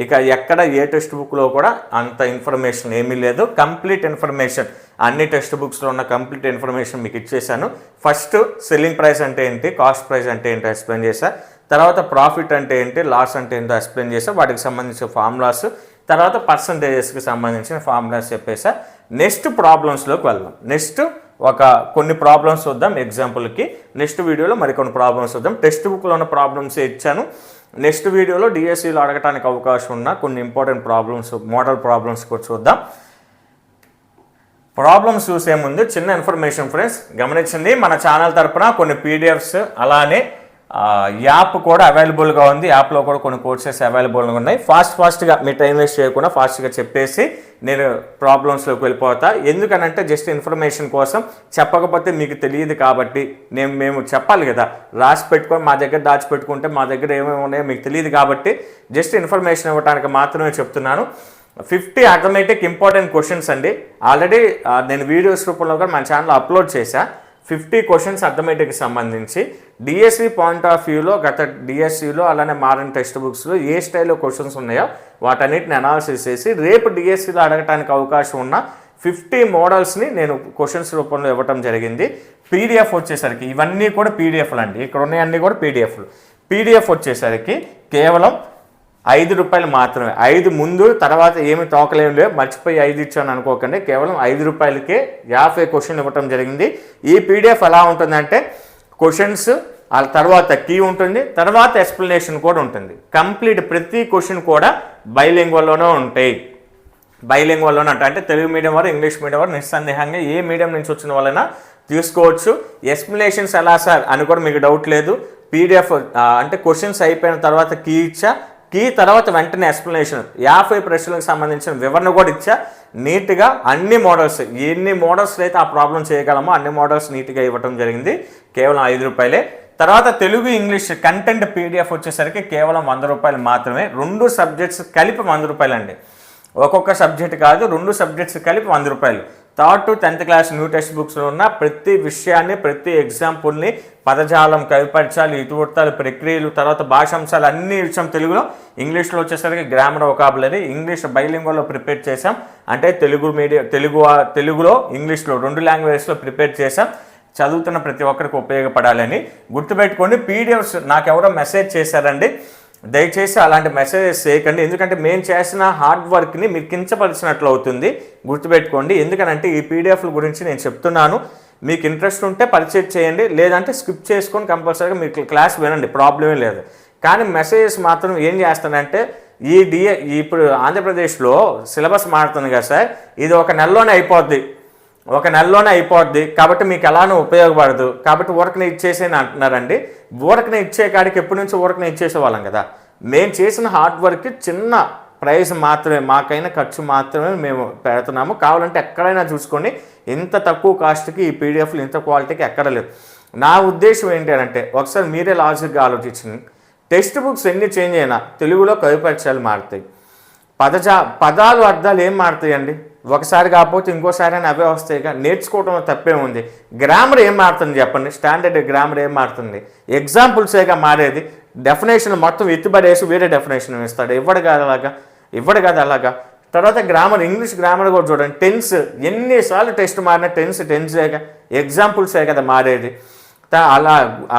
ఇక ఎక్కడ ఏ టెక్స్ట్ బుక్లో కూడా అంత ఇన్ఫర్మేషన్ ఏమీ లేదు. కంప్లీట్ ఇన్ఫర్మేషన్ అన్ని టెక్స్ట్ బుక్స్లో ఉన్న కంప్లీట్ ఇన్ఫర్మేషన్ మీకు ఇచ్చేసాను. ఫస్ట్ సెల్లింగ్ ప్రైస్ అంటే ఏంటి, కాస్ట్ ప్రైస్ అంటే ఏంటో ఎక్స్ప్లెయిన్ చేశా. తర్వాత ప్రాఫిట్ అంటే ఏంటి, లాస్ అంటే ఏంటో ఎక్స్ప్లెయిన్ చేశా. వాటికి సంబంధించిన ఫార్ములాస్, తర్వాత పర్సంటేజెస్కి సంబంధించిన ఫార్ములాస్ చెప్పేసా. నెక్స్ట్ ప్రాబ్లమ్స్లోకి వెళ్దాం. నెక్స్ట్ కొన్ని ప్రాబ్లమ్స్ చూద్దాం ఎగ్జాంపుల్కి. నెక్స్ట్ వీడియోలో మరికొన్ని ప్రాబ్లమ్స్ చూద్దాం. టెక్స్ట్ బుక్లో ఉన్న ప్రాబ్లమ్స్ ఇచ్చాను. నెక్స్ట్ వీడియోలో డిఎస్సిలో అడగటానికి అవకాశం ఉన్న కొన్ని ఇంపార్టెంట్ ప్రాబ్లమ్స్, మోడల్ ప్రాబ్లమ్స్ కూడా చూద్దాం. ప్రాబ్లమ్స్ చూసే ముందు చిన్న ఇన్ఫర్మేషన్ ఫ్రెండ్స్ గమనించండి. మన ఛానల్ తరపున కొన్ని పీడిఎఫ్స్ అలానే యాప్ కూడా అవైలబుల్గా ఉంది. యాప్లో కూడా కొన్ని కోర్సెస్ అవైలబుల్గా ఉన్నాయి. ఫాస్ట్గా మీ టైం వేస్ట్ చేయకుండా ఫాస్ట్గా చెప్పేసి నేను ప్రాబ్లమ్స్లోకి వెళ్ళిపోతా. ఎందుకనంటే జస్ట్ ఇన్ఫర్మేషన్ కోసం, చెప్పకపోతే మీకు తెలియదు కాబట్టి మేము చెప్పాలి కదా. రాసి పెట్టుకొని మా దగ్గర దాచిపెట్టుకుంటే మా దగ్గర ఏమేమి ఉన్నాయో మీకు తెలియదు కాబట్టి జస్ట్ ఇన్ఫర్మేషన్ ఇవ్వడానికి మాత్రమే చెప్తున్నాను. 50 అథమెటిక్ ఇంపార్టెంట్ క్వశ్చన్స్ అండి. ఆల్రెడీ నేను వీడియోస్ రూపంలో కూడా మన ఛానల్లో అప్లోడ్ చేశా. 50 క్వశ్చన్స్ అథమెటిక్కి సంబంధించి డిఎస్సి పాయింట్ ఆఫ్ వ్యూలో, గత డిఎస్సిలో అలానే మారిన టెక్స్ట్ బుక్స్లో ఏ స్టైల్లో క్వశ్చన్స్ ఉన్నాయో వాటన్నిటిని అనాలిసిస్ చేసి రేపు డిఎస్సిలో అడగటానికి అవకాశం ఉన్న 50 మోడల్స్ని నేను క్వశ్చన్స్ రూపంలో ఇవ్వటం జరిగింది. పీడిఎఫ్ వచ్చేసరికి ఇవన్నీ కూడా పీడిఎఫ్లు అండి. ఇక్కడ ఉన్నాయన్నీ కూడా పీడిఎఫ్లు. పీడిఎఫ్ వచ్చేసరికి కేవలం ₹5 మాత్రమే. 5 ముందు తర్వాత ఏమి తోకలేం లేవు, మర్చిపోయి 5 ఇచ్చాను అనుకోకండి. కేవలం ₹5కే 50 క్వశ్చన్ ఇవ్వటం జరిగింది. ఈ పీడిఎఫ్ ఎలా ఉంటుందంటే క్వశ్చన్స్ ఆ తర్వాత కీ ఉంటుంది, తర్వాత ఎక్స్ప్లెనేషన్ కూడా ఉంటుంది. కంప్లీట్ ప్రతి క్వశ్చన్ కూడా బైలింగ్వల్లోనే ఉంటాయి. బైలింగ్వల్లోనే ఉంటాయి అంటే తెలుగు మీడియం వారు, ఇంగ్లీష్ మీడియం వారు నిస్సందేహంగా ఏ మీడియం నుంచి వచ్చిన వాళ్ళైనా తీసుకోవచ్చు. ఎక్స్ప్లెనేషన్స్ ఎలా సార్ అని కూడా మీకు డౌట్ లేదు. పీడిఎఫ్ అంటే క్వశ్చన్స్ అయిపోయిన తర్వాత కీ ఇచ్చా, కీ తర్వాత వెంటనే ఎక్స్ప్లెనేషన్ 50 ప్రశ్నలకు సంబంధించిన వివరణ కూడా ఇచ్చా. నీట్గా అన్ని మోడల్స్, ఎన్ని మోడల్స్ అయితే ఆ ప్రాబ్లం చేయగలమో అన్ని మోడల్స్ నీట్గా ఇవ్వడం జరిగింది. కేవలం ₹5. తర్వాత తెలుగు ఇంగ్లీష్ కంటెంట్ పీడిఎఫ్ వచ్చేసరికి కేవలం ₹100 మాత్రమే. 2 సబ్జెక్ట్స్ కలిపి ₹100 అండి. ఒక్కొక్క సబ్జెక్ట్ కాదు, 2 సబ్జెక్ట్స్ కలిపి ₹100. 3rd to 10th class new text బుక్స్లో ఉన్న ప్రతి విషయాన్ని, ప్రతి ఎగ్జాంపుల్ని, పదజాలం, కవిపరిచయాలు, ఇతివృత్తాలు, ప్రక్రియలు, తర్వాత భాషాంశాలు అన్ని విషయం తెలుగులో. ఇంగ్లీష్లో వచ్చేసరికి గ్రామర్, వొకాబులరీ. ఇంగ్లీష్ బైలింగ్వల్లో ప్రిపేర్ చేసాం. అంటే తెలుగులో ఇంగ్లీష్లో 2 లాంగ్వేజెస్లో ప్రిపేర్ చేసాం. చదువుతున్న ప్రతి ఒక్కరికి ఉపయోగపడాలని గుర్తుపెట్టుకోండి. పీడిఎఫ్స్ నాకు ఎవరో మెసేజ్ చేశారండి, దయచేసి అలాంటి మెసేజెస్ చేయకండి. ఎందుకంటే మేము చేసిన హార్డ్ వర్క్ని మీరు కించపరిచినట్లు అవుతుంది. గుర్తుపెట్టుకోండి. ఎందుకనంటే ఈ పీడిఎఫ్ల గురించి నేను చెప్తున్నాను. మీకు ఇంట్రెస్ట్ ఉంటే పర్చేజ్ చేయండి, లేదంటే స్కిప్ చేసుకొని కంపల్సరీగా మీకు క్లాస్ వినండి, ప్రాబ్లమే లేదు. కానీ మెసేజెస్ మాత్రం ఏం చేస్తానంటే ఇప్పుడు ఆంధ్రప్రదేశ్లో సిలబస్ మారుతుంది కదా సార్, ఇది ఒక నెలలోనే అయిపోద్ది కాబట్టి మీకు ఎలానో ఉపయోగపడదు కాబట్టి ఊరకనే ఇచ్చేసేని అంటున్నారండి. ఊరకనే ఇచ్చే కాడికి ఎప్పటి నుంచి ఊరకనే ఇచ్చేసేవాళ్ళం కదా. మేము చేసిన హార్డ్ వర్క్ చిన్న ప్రైస్ మాత్రమే, మాకైనా ఖర్చు మాత్రమే మేము పెడుతున్నాము. కావాలంటే ఎక్కడైనా చూసుకోండి, ఇంత తక్కువ కాస్ట్కి ఈ పీడిఎఫ్లు ఇంత క్వాలిటీకి ఎక్కడ లేదు. నా ఉద్దేశం ఏంటి అంటే ఒకసారి మీరే లాజిక్గా ఆలోచించండి. టెక్స్ట్ బుక్స్ ఎన్ని చేంజ్ అయినా తెలుగులో కవిపరిచయాలు మారుతాయి, పదాలు అర్థాలు ఏం మారుతాయండి. ఒకసారి కాకపోతే ఇంకోసారి అని అవే వస్తాయిగా. నేర్చుకోవడంలో తప్పే ఉంది. గ్రామర్ ఏం మారుతుంది చెప్పండి, స్టాండర్డ్ గ్రామర్ ఏం మారుతుంది, ఎగ్జాంపుల్సేగా మారేది. డెఫినేషన్ మొత్తం ఎత్తుబడేసి వేరే డెఫినేషన్ ఇస్తాడు, ఇవ్వడు కాదు అలాగా. తర్వాత గ్రామర్, ఇంగ్లీష్ గ్రామర్ కూడా చూడండి. టెన్స్ ఎన్నిసార్లు టెస్ట్ మారినా టెన్సేగా, ఎగ్జాంపుల్సే కదా మారేది.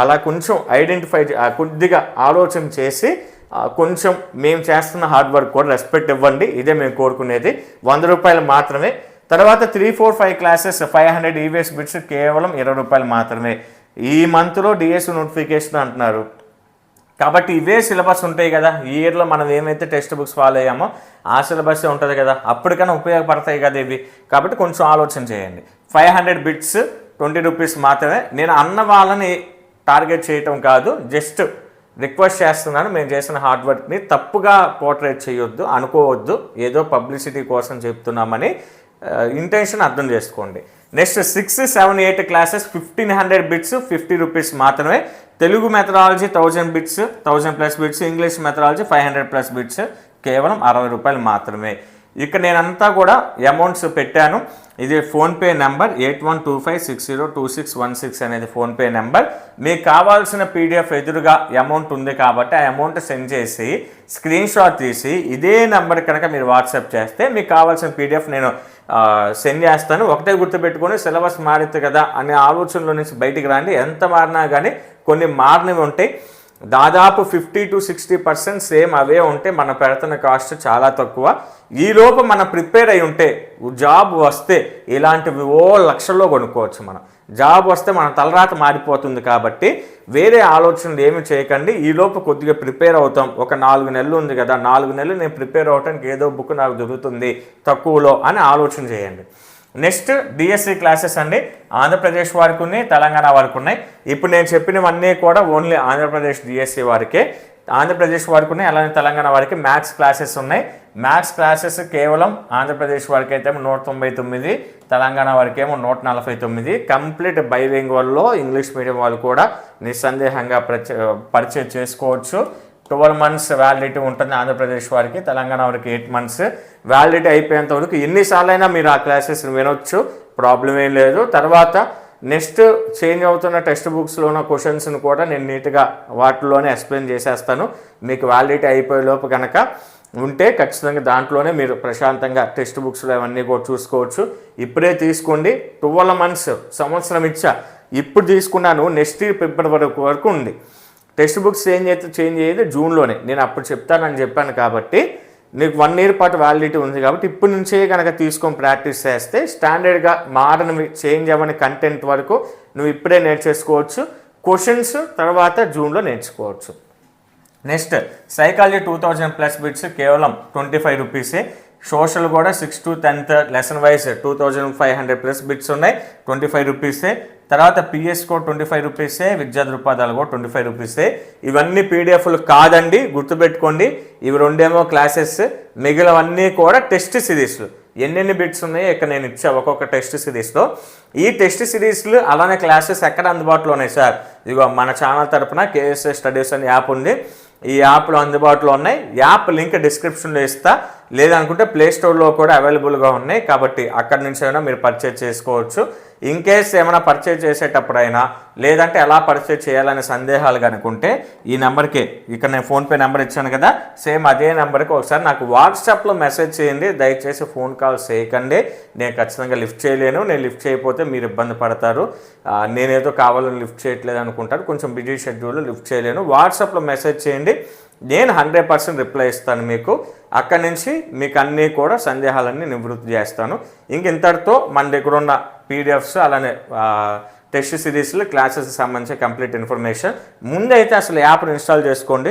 అలా కొంచెం ఐడెంటిఫై, కొద్దిగా ఆలోచన చేసి కొంచెం మేము చేస్తున్న హార్డ్ వర్క్ కూడా రెస్పెక్ట్ ఇవ్వండి. ఇదే మేము కోరుకునేది. ₹100 మాత్రమే. తర్వాత 3, 4, 5 క్లాసెస్ 500 ఈవీఎస్ బిట్స్ కేవలం ₹20 మాత్రమే. ఈ మంత్లో డిఎస్సి నోటిఫికేషన్ అంటున్నారు కాబట్టి ఇవే సిలబస్ ఉంటాయి కదా. ఈ ఇయర్లో మనం ఏమైతే టెక్స్ట్ బుక్స్ ఫాలో అయ్యామో ఆ సిలబస్సే ఉంటుంది కదా, అప్పటికైనా ఉపయోగపడతాయి కదా ఇవి. కాబట్టి కొంచెం ఆలోచన చేయండి. 500 బిట్స్ 20 రూపీస్ మాత్రమే. నేను అన్న వాళ్ళని టార్గెట్ చేయటం కాదు, జస్ట్ రిక్వెస్ట్ చేస్తున్నాను. మేము చేసిన హార్డ్ వర్క్ని తప్పుగా పోర్ట్రేట్ చేయొద్దు, అనుకోవద్దు, ఏదో పబ్లిసిటీ కోసం చెప్తున్నామని ఇంటెన్షన్ అర్థం చేసుకోండి. నెక్స్ట్ 6, 7, 8 క్లాసెస్ 1500 బిట్స్ 50 రూపీస్ మాత్రమే. Telugu methodology 1000 bits 1000+ bits, English methodology 500+ bits కేవలం 60 రూపాయలు మాత్రమే. ఇక్కడ నేనంతా కూడా అమౌంట్స్ పెట్టాను. ఇది ఫోన్పే నెంబర్ 8125602616 అనేది ఫోన్పే నెంబర్. మీకు కావాల్సిన పీడిఎఫ్ ఎదురుగా అమౌంట్ ఉంది కాబట్టి ఆ అమౌంట్ సెండ్ చేసి స్క్రీన్ షాట్ తీసి ఇదే నెంబర్ కనుక మీరు వాట్సాప్ చేస్తే మీకు కావాల్సిన పీడిఎఫ్ నేను సెండ్ చేస్తాను. ఒకటే గుర్తుపెట్టుకొని సిలబస్ మారితే కదా అనే ఆలోచనలో నుంచి బయటికి రండి. ఎంత మారినా కానీ కొన్ని మారినవి ఉంటాయి. దాదాపు 50 to 60% సేమ్ అవే ఉంటే మన పెడుతున్న కాస్ట్ చాలా తక్కువ. ఈలోపు మనం ప్రిపేర్ అయి ఉంటే జాబ్ వస్తే ఇలాంటివి లక్షల్లో కొనుక్కోవచ్చు. మనం జాబ్ వస్తే మన తలరాత మారిపోతుంది కాబట్టి వేరే ఆలోచనలు ఏమి చేయకండి. ఈలోపు కొద్దిగా ప్రిపేర్ అవుతాం. ఒక 4 నెలలు ఉంది కదా, 4 నెలలు నేను ప్రిపేర్ అవటానికి ఏదో బుక్ నాకు దొరుకుతుంది తక్కువలో అని ఆలోచన చేయండి. నెక్స్ట్ డిఎస్సి క్లాసెస్ అండి. ఆంధ్రప్రదేశ్ వారికి ఉన్నాయి, తెలంగాణ వారికి ఉన్నాయి. ఇప్పుడు నేను చెప్పినవన్నీ కూడా ఓన్లీ ఆంధ్రప్రదేశ్ డిఎస్సి వారికే. ఆంధ్రప్రదేశ్ వారికి ఉన్నాయి, అలానే తెలంగాణ వారికి మ్యాథ్స్ క్లాసెస్ ఉన్నాయి. మ్యాథ్స్ క్లాసెస్ కేవలం ఆంధ్రప్రదేశ్ వారికి అయితే 199, తెలంగాణ వారికి ఏమో 149. కంప్లీట్ బైలింగ్వల్లో ఇంగ్లీష్ మీడియం వాళ్ళు కూడా నిస్సందేహంగా పర్చేజ్ చేసుకోవచ్చు. 12 months వ్యాలిడిటీ ఉంటుంది ఆంధ్రప్రదేశ్ వారికి, తెలంగాణ వారికి 8 months వ్యాలిడిటీ అయిపోయేంత వరకు ఎన్నిసార్లైనా మీరు ఆ క్లాసెస్ వినొచ్చు, ప్రాబ్లం ఏం లేదు. తర్వాత నెక్స్ట్ చేంజ్ అవుతున్న టెక్స్ట్ బుక్స్లో ఉన్న క్వశ్చన్స్ని కూడా నేను నీట్గా వాటిలోనే ఎక్స్ప్లెయిన్ చేసేస్తాను. మీకు వ్యాలిడిటీ అయిపోయేలోపు కనుక ఉంటే ఖచ్చితంగా దాంట్లోనే మీరు ప్రశాంతంగా టెక్స్ట్ బుక్స్లో అవన్నీ కూడా చూసుకోవచ్చు. ఇప్పుడే తీసుకోండి. 12 months సంవత్సరం ఇచ్చా, ఇప్పుడు తీసుకున్నాను. నెక్స్ట్ ఫిబ్రవరి వరకు ఉంది. టెక్స్ట్ బుక్స్ చేంజ్ అయ్యేది జూన్లోనే. నేను అప్పుడు చెప్తానని చెప్పాను కాబట్టి నీకు 1 year పాటు వ్యాలిడిటీ ఉంది కాబట్టి ఇప్పటి నుంచే కనుక తీసుకొని ప్రాక్టీస్ చేస్తే స్టాండర్డ్గా మారని చేంజ్ అవ్వని కంటెంట్ వరకు నువ్వు ఇప్పుడే నేర్చేసుకోవచ్చు. క్వశ్చన్స్ తర్వాత జూన్లో నేర్చుకోవచ్చు. నెక్స్ట్ సైకాలజీ 2000+ బిట్స్ కేవలం 25 రూపీసే. సోషల్ కూడా 6 to 10th lesson wise 2500+ bits ఉన్నాయి, 25 రూపీసే. తర్వాత పిఎస్ కూడా 25 రూపీసే, విద్యా దృక్పథాలు కూడా 25 రూపీసే. ఇవన్నీ పీడిఎఫ్లు కాదండి, గుర్తుపెట్టుకోండి. ఇవి 2 క్లాసెస్, మిగిలినవన్నీ కూడా టెస్ట్ సిరీస్లు. ఎన్నెన్ని బిట్స్ ఉన్నాయో ఇక్కడ నేను ఇచ్చా ఒక్కొక్క టెస్ట్ సిరీస్లో. ఈ టెస్ట్ సిరీస్లు అలానే క్లాసెస్ ఎక్కడ అందుబాటులో ఉన్నాయి సార్? ఇదిగో మన ఛానల్ తరపున కేఎస్ఏ స్టడీస్ అనే యాప్ ఉంది. ఈ యాప్లో అందుబాటులో ఉన్నాయి. యాప్ లింక్ డిస్క్రిప్షన్లో ఇస్తా, లేదనుకుంటే ప్లేస్టోర్లో కూడా అవైలబుల్గా ఉన్నాయి. కాబట్టి అక్కడి నుంచి అయినా మీరు పర్చేజ్ చేసుకోవచ్చు. ఇన్ కేస్ ఏమైనా పర్చేజ్ చేసేటప్పుడైనా లేదంటే ఎలా పర్చేజ్ చేయాలనే సందేహాలు కనుకుంటే ఈ నెంబర్కి, ఇక్కడ నేను ఫోన్పే నెంబర్ ఇచ్చాను కదా, సేమ్ అదే నెంబర్కి ఒకసారి నాకు వాట్సాప్లో మెసేజ్ చేయండి. దయచేసి ఫోన్ కాల్స్ చేయకండి, నేను ఖచ్చితంగా లిఫ్ట్ చేయలేను. నేను లిఫ్ట్ చేయకపోతే మీరు ఇబ్బంది పడతారు. నేనేదో కావాలని లిఫ్ట్ చేయట్లేదు అనుకుంటారు, కొంచెం బిజీ షెడ్యూల్లో లిఫ్ట్ చేయలేను. వాట్సాప్లో మెసేజ్ చేయండి, నేను 100% రిప్లై ఇస్తాను మీకు. అక్కడి నుంచి మీకు అన్నీ కూడా సందేహాలన్నీ నివృత్తి చేస్తాను. ఇంతటితో మన దగ్గర ఉన్న పీడిఎఫ్స్ అలానే టెస్ట్ సిరీస్లు క్లాసెస్కి సంబంధించి కంప్లీట్ ఇన్ఫర్మేషన్. ముందైతే అసలు యాప్ని ఇన్స్టాల్ చేసుకోండి.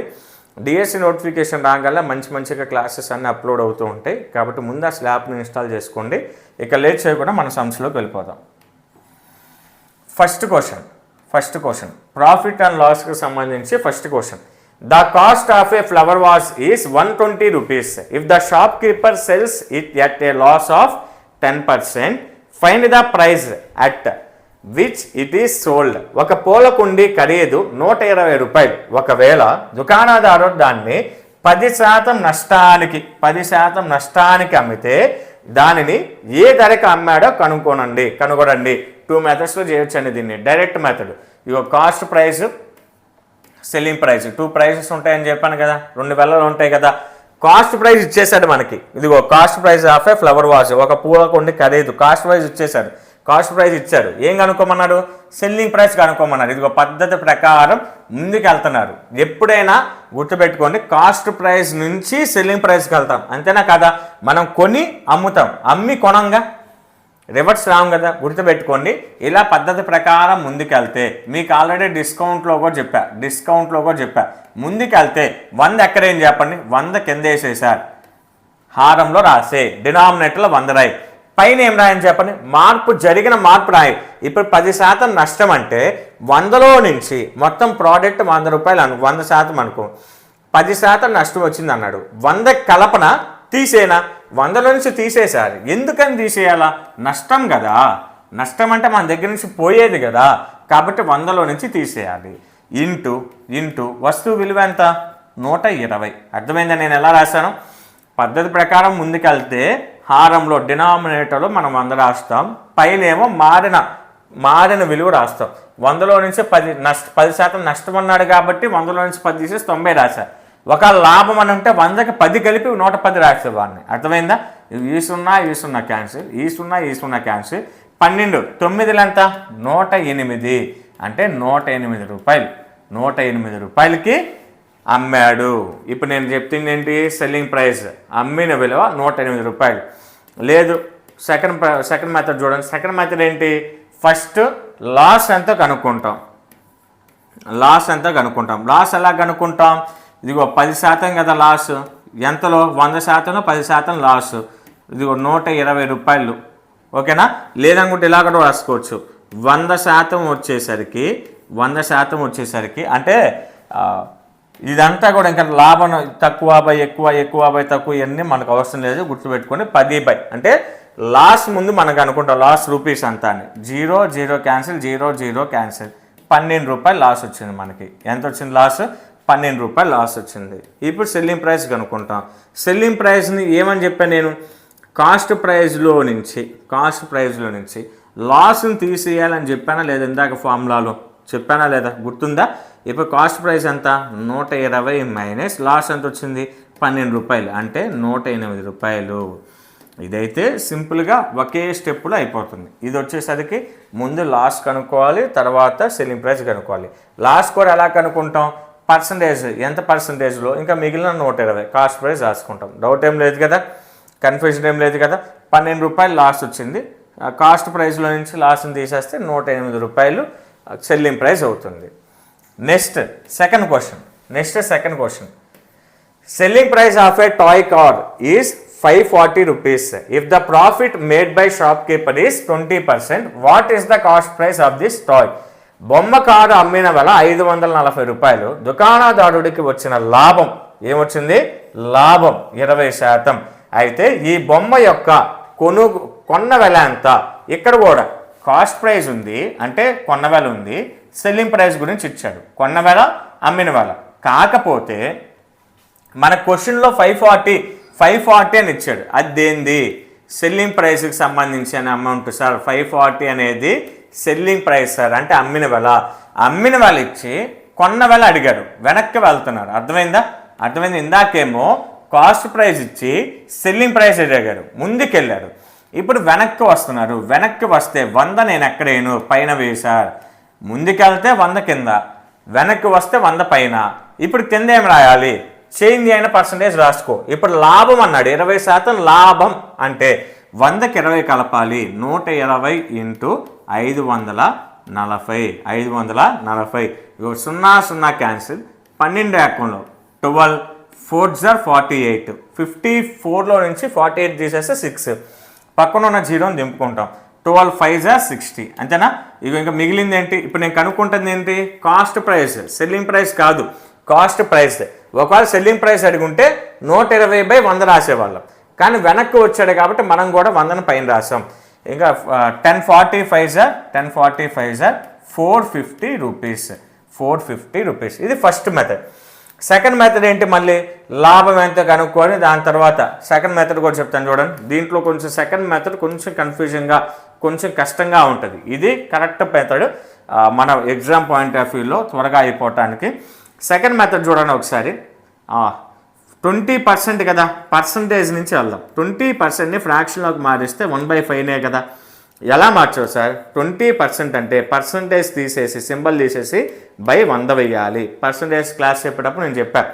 డిఎస్సి నోటిఫికేషన్ రాగానే మంచిగా క్లాసెస్ అన్నీ అప్లోడ్ అవుతూ ఉంటాయి. కాబట్టి ముందు అసలు యాప్ని ఇన్స్టాల్ చేసుకోండి. ఇక లేట్ చేయకుండా మన సంస్థలోకి వెళ్ళిపోదాం. ఫస్ట్ క్వశ్చన్ ప్రాఫిట్ అండ్ లాస్కి సంబంధించి first question. The cost of a flower vase is 120 rupees. If the shopkeeper sells it at a loss of 10%, find the price at which it is sold. ఒక పూల కుండి ఖరీదు 120 రూపాయలు. ఒకవేళ దుకాణదారు దాన్ని 10% నష్టానికి అమ్మితే దానిని ఏ ధరకు అమ్మాడో కనుగొనండి. 2 మెథడ్స్లో చేయొచ్చండి దీన్ని. డైరెక్ట్ మెథడ్, ఇగో cost price, selling price, 2 prices ఉంటాయని చెప్పాను కదా, 2 వెలలు ఉంటాయి కదా. కాస్ట్ ప్రైస్ ఇచ్చేసాడు మనకి. ఇదిగో cost price of A flower vase, ఒక పూల కుండి ఖరీదు కాస్ట్ ప్రైస్ ఇచ్చేసాడు. కాస్ట్ ప్రైస్ ఇచ్చాడు, ఏం కనుక్కోమన్నాడు? Selling price కనుక్కోమన్నాడు. ఇదిగో పద్ధతి ప్రకారం ముందుకు వెళ్తున్నారు. ఎప్పుడైనా గుర్తుపెట్టుకోండి, కాస్ట్ ప్రైస్ నుంచి సెల్లింగ్ ప్రైస్కి వెళ్తాం, అంతేనా కదా? మనం కొని అమ్ముతాం, అమ్మి కొనంగా, రివర్స్ రాము కదా, గుర్తుపెట్టుకోండి. ఇలా పద్ధతి ప్రకారం ముందుకెళ్తే మీకు ఆల్రెడీ డిస్కౌంట్లో కూడా చెప్పా ముందుకెళ్తే 100 ఎక్కడేం చెప్పండి, 100 కింద వేసేసారు, హారంలో రాసే, డినామినేటర్లో 100 రాయి. పైన ఏం రాయని చెప్పండి, జరిగిన మార్పు రాయి. ఇప్పుడు 10% నష్టం అంటే 100లో నుంచి మొత్తం ప్రోడక్ట్ 100 రూపాయలు 100% అనుకో, 10% నష్టం వచ్చింది అన్నాడు. 100 కలపన తీసేనా? 100లో నుంచి తీసేసారు. ఎందుకని తీసేయాలా? నష్టం కదా. నష్టం అంటే మన దగ్గర నుంచి పోయేది కదా, కాబట్టి 100లో నుంచి తీసేయాలి. ఇంటూ వస్తువు విలువ ఎంత? 120. అర్థమైందా నేను ఎలా రాశాను? పద్ధతి ప్రకారం ముందుకెళ్తే హారంలో డినామినేటర్లో మనం 100 రాస్తాం, పైన ఏమో మారిన విలువ రాస్తాం. 100లో నుంచి 10% నష్టం అన్నాడు కాబట్టి 100లో నుంచి 10 తీసేసి 90 రాశా. ఒక లాభం అని అంటే 100కి 10 కలిపి 110 రాసేవాడిని. అర్థమైందా? ఈ 0 క్యాన్సిల్, ఈ 0 క్యాన్సిల్. 12 9 ఎంత? 108. అంటే 108 రూపాయలు. 108 రూపాయలకి అమ్మాడు. ఇప్పుడు నేను చెప్తుంది ఏంటి? సెల్లింగ్ ప్రైస్, అమ్మిన విలువ 108 రూపాయలు. లేదు, సెకండ్ మెథడ్ చూడండి. సెకండ్ మెథడ్ ఏంటి? ఫస్ట్ లాస్ ఎంతో కనుక్కుంటాం. లాస్ ఎలా కనుక్కుంటాం? ఇదిగో 10% కదా లాస్. ఎంతలో? 100%లో 10% లాస్. ఇదిగో 120 రూపాయలు. ఓకేనా? లేదనుకుంటే ఇలా కూడా రాసుకోవచ్చు. 100% వచ్చేసరికి అంటే ఇదంతా కూడా ఇంకా లాభం తక్కువ బై ఎక్కువ, ఎక్కువ బై తక్కువ, ఇవన్నీ మనకు అవసరం లేదు. గుర్తుపెట్టుకొని 10 అంటే లాస్ ముందు మనకు అనుకుంటాం. లాస్ రూపీస్ అంతా అని 0 క్యాన్సిల్, 0 క్యాన్సిల్. 12 రూపాయలు లాస్ వచ్చింది మనకి. ఎంత వచ్చింది లాస్? 12 రూపాయలు లాస్ వచ్చింది. ఇప్పుడు సెల్లింగ్ ప్రైస్ కనుక్కుంటాం. సెల్లింగ్ ప్రైస్ని ఏమని చెప్పాను నేను? కాస్ట్ ప్రైస్లో నుంచి లాస్ని తీసేయాలని చెప్పానా లేదా? ఇందాక ఫార్ములాలో చెప్పానా లేదా? గుర్తుందా? ఇప్పుడు కాస్ట్ ప్రైస్ ఎంత? 120 మైనస్ లాస్ ఎంత వచ్చింది? 12 రూపాయలు, అంటే 108 రూపాయలు. ఇదైతే సింపుల్గా ఒకే స్టెప్లో అయిపోతుంది. ఇది వచ్చేసరికి ముందు లాస్ కనుక్కోవాలి, తర్వాత సెల్లింగ్ ప్రైస్ కనుక్కోవాలి. లాస్ కూడా ఎలా కనుక్కుంటాం? పర్సంటేజ్, ఎంత పర్సంటేజ్లో ఇంకా మిగిలిన 120 కాస్ట్ ప్రైస్ రాసుకుంటాం. డౌట్ ఏం లేదు కదా, కన్ఫ్యూజన్ ఏం లేదు కదా. 12 రూపాయలు లాస్ వచ్చింది, కాస్ట్ ప్రైస్లో నుంచి లాస్ని తీసేస్తే 108 రూపాయలు సెల్లింగ్ ప్రైస్ అవుతుంది. Next second question. Selling price of a toy car is 540 rupees. If the profit made by shopkeeper is 20%, what is the cost price of this toy? బొమ్మ కారు అమ్మిన వేళ 540 రూపాయలు. దుకాణదారుడికి వచ్చిన లాభం ఏమొచ్చింది? లాభం 20%. అయితే ఈ బొమ్మ యొక్క కొన్న వెల ఎంత? ఇక్కడ కూడా కాస్ట్ ప్రైస్ ఉంది, అంటే కొన్న వెల ఉంది, సెల్లింగ్ ప్రైస్ గురించి ఇచ్చాడు. కొన్న వెల, అమ్మిన వెల. కాకపోతే మన క్వశ్చన్లో 540 అని ఇచ్చాడు. అది దేంది? సెల్లింగ్ ప్రైస్కి సంబంధించిన అమౌంట్ సార్. 540 అనేది సెల్లింగ్ ప్రైస్ సార్, అంటే అమ్మిన వెల ఇచ్చి కొన్న వెల అడిగాడు, వెనక్కి వెళ్తున్నారు. అర్థమైంది? ఇందాకేమో కాస్ట్ ప్రైస్ ఇచ్చి సెల్లింగ్ ప్రైస్ అడిగాడు, ముందుకెళ్ళాడు. ఇప్పుడు వెనక్కి వస్తున్నారు. వెనక్కి వస్తే 100 నేను ఎక్కడేను? పైన వేశారు. ముందుకెళ్తే 100 కింద, వెనక్కి వస్తే 100 పైన. ఇప్పుడు కింద ఏం రాయాలి? చేంజ్ అయిన పర్సంటేజ్ రాసుకో. ఇప్పుడు లాభం అన్నాడు, 20% లాభం అంటే 100కి 20 కలపాలి. 120 ఇంటూ 540. 0 క్యాన్సిల్. 12 అకౌంట్లో 12 4s are 48. 54లో నుంచి 48 తీసేస్తే 6. పక్కన ఉన్న 0ని దింపుకుంటాం. 12 5s are 60. అంతేనా? ఇవి ఇంకా మిగిలింది ఏంటి? ఇప్పుడు నేను కనుక్కుంటుంది ఏంటి? కాస్ట్ ప్రైస్, సెల్లింగ్ ప్రైస్ కాదు, కాస్ట్ ప్రైస్. ఒకవేళ సెల్లింగ్ ప్రైస్ అడుగుంటే 120/100 రాసేవాళ్ళం. కానీ వెనక్కి వచ్చాడు కాబట్టి మనం కూడా 100ని పైన రాసాం. ఇంకా 1045s are 450 రూపీస్. 450 రూపీస్. ఇది ఫస్ట్ మెథడ్. సెకండ్ మెథడ్ ఏంటి? మళ్ళీ లాభం ఎంత కనుక్కొని దాని తర్వాత సెకండ్ మెథడ్ కూడా చెప్తాను చూడండి. దీంట్లో కొంచెం సెకండ్ మెథడ్ కొంచెం కన్ఫ్యూజన్గా, కొంచెం కష్టంగా ఉంటుంది. ఇది కరెక్ట్ మెథడ్ మన ఎగ్జామ్ పాయింట్ ఆఫ్ వ్యూలో త్వరగా అయిపోవటానికి. సెకండ్ మెథడ్ చూడండి ఒకసారి. 20% కదా, పర్సంటేజ్ నుంచి వెళ్దాం. 20%ని ఫ్రాక్షన్లోకి మారిస్తే 1/5నే కదా. ఎలా మార్చావు సార్? 20% అంటే పర్సంటేజ్ తీసేసి, సింబల్ తీసేసి /100 వేయాలి. పర్సంటేజ్ క్లాస్ చెప్పేటప్పుడు నేను చెప్పాను.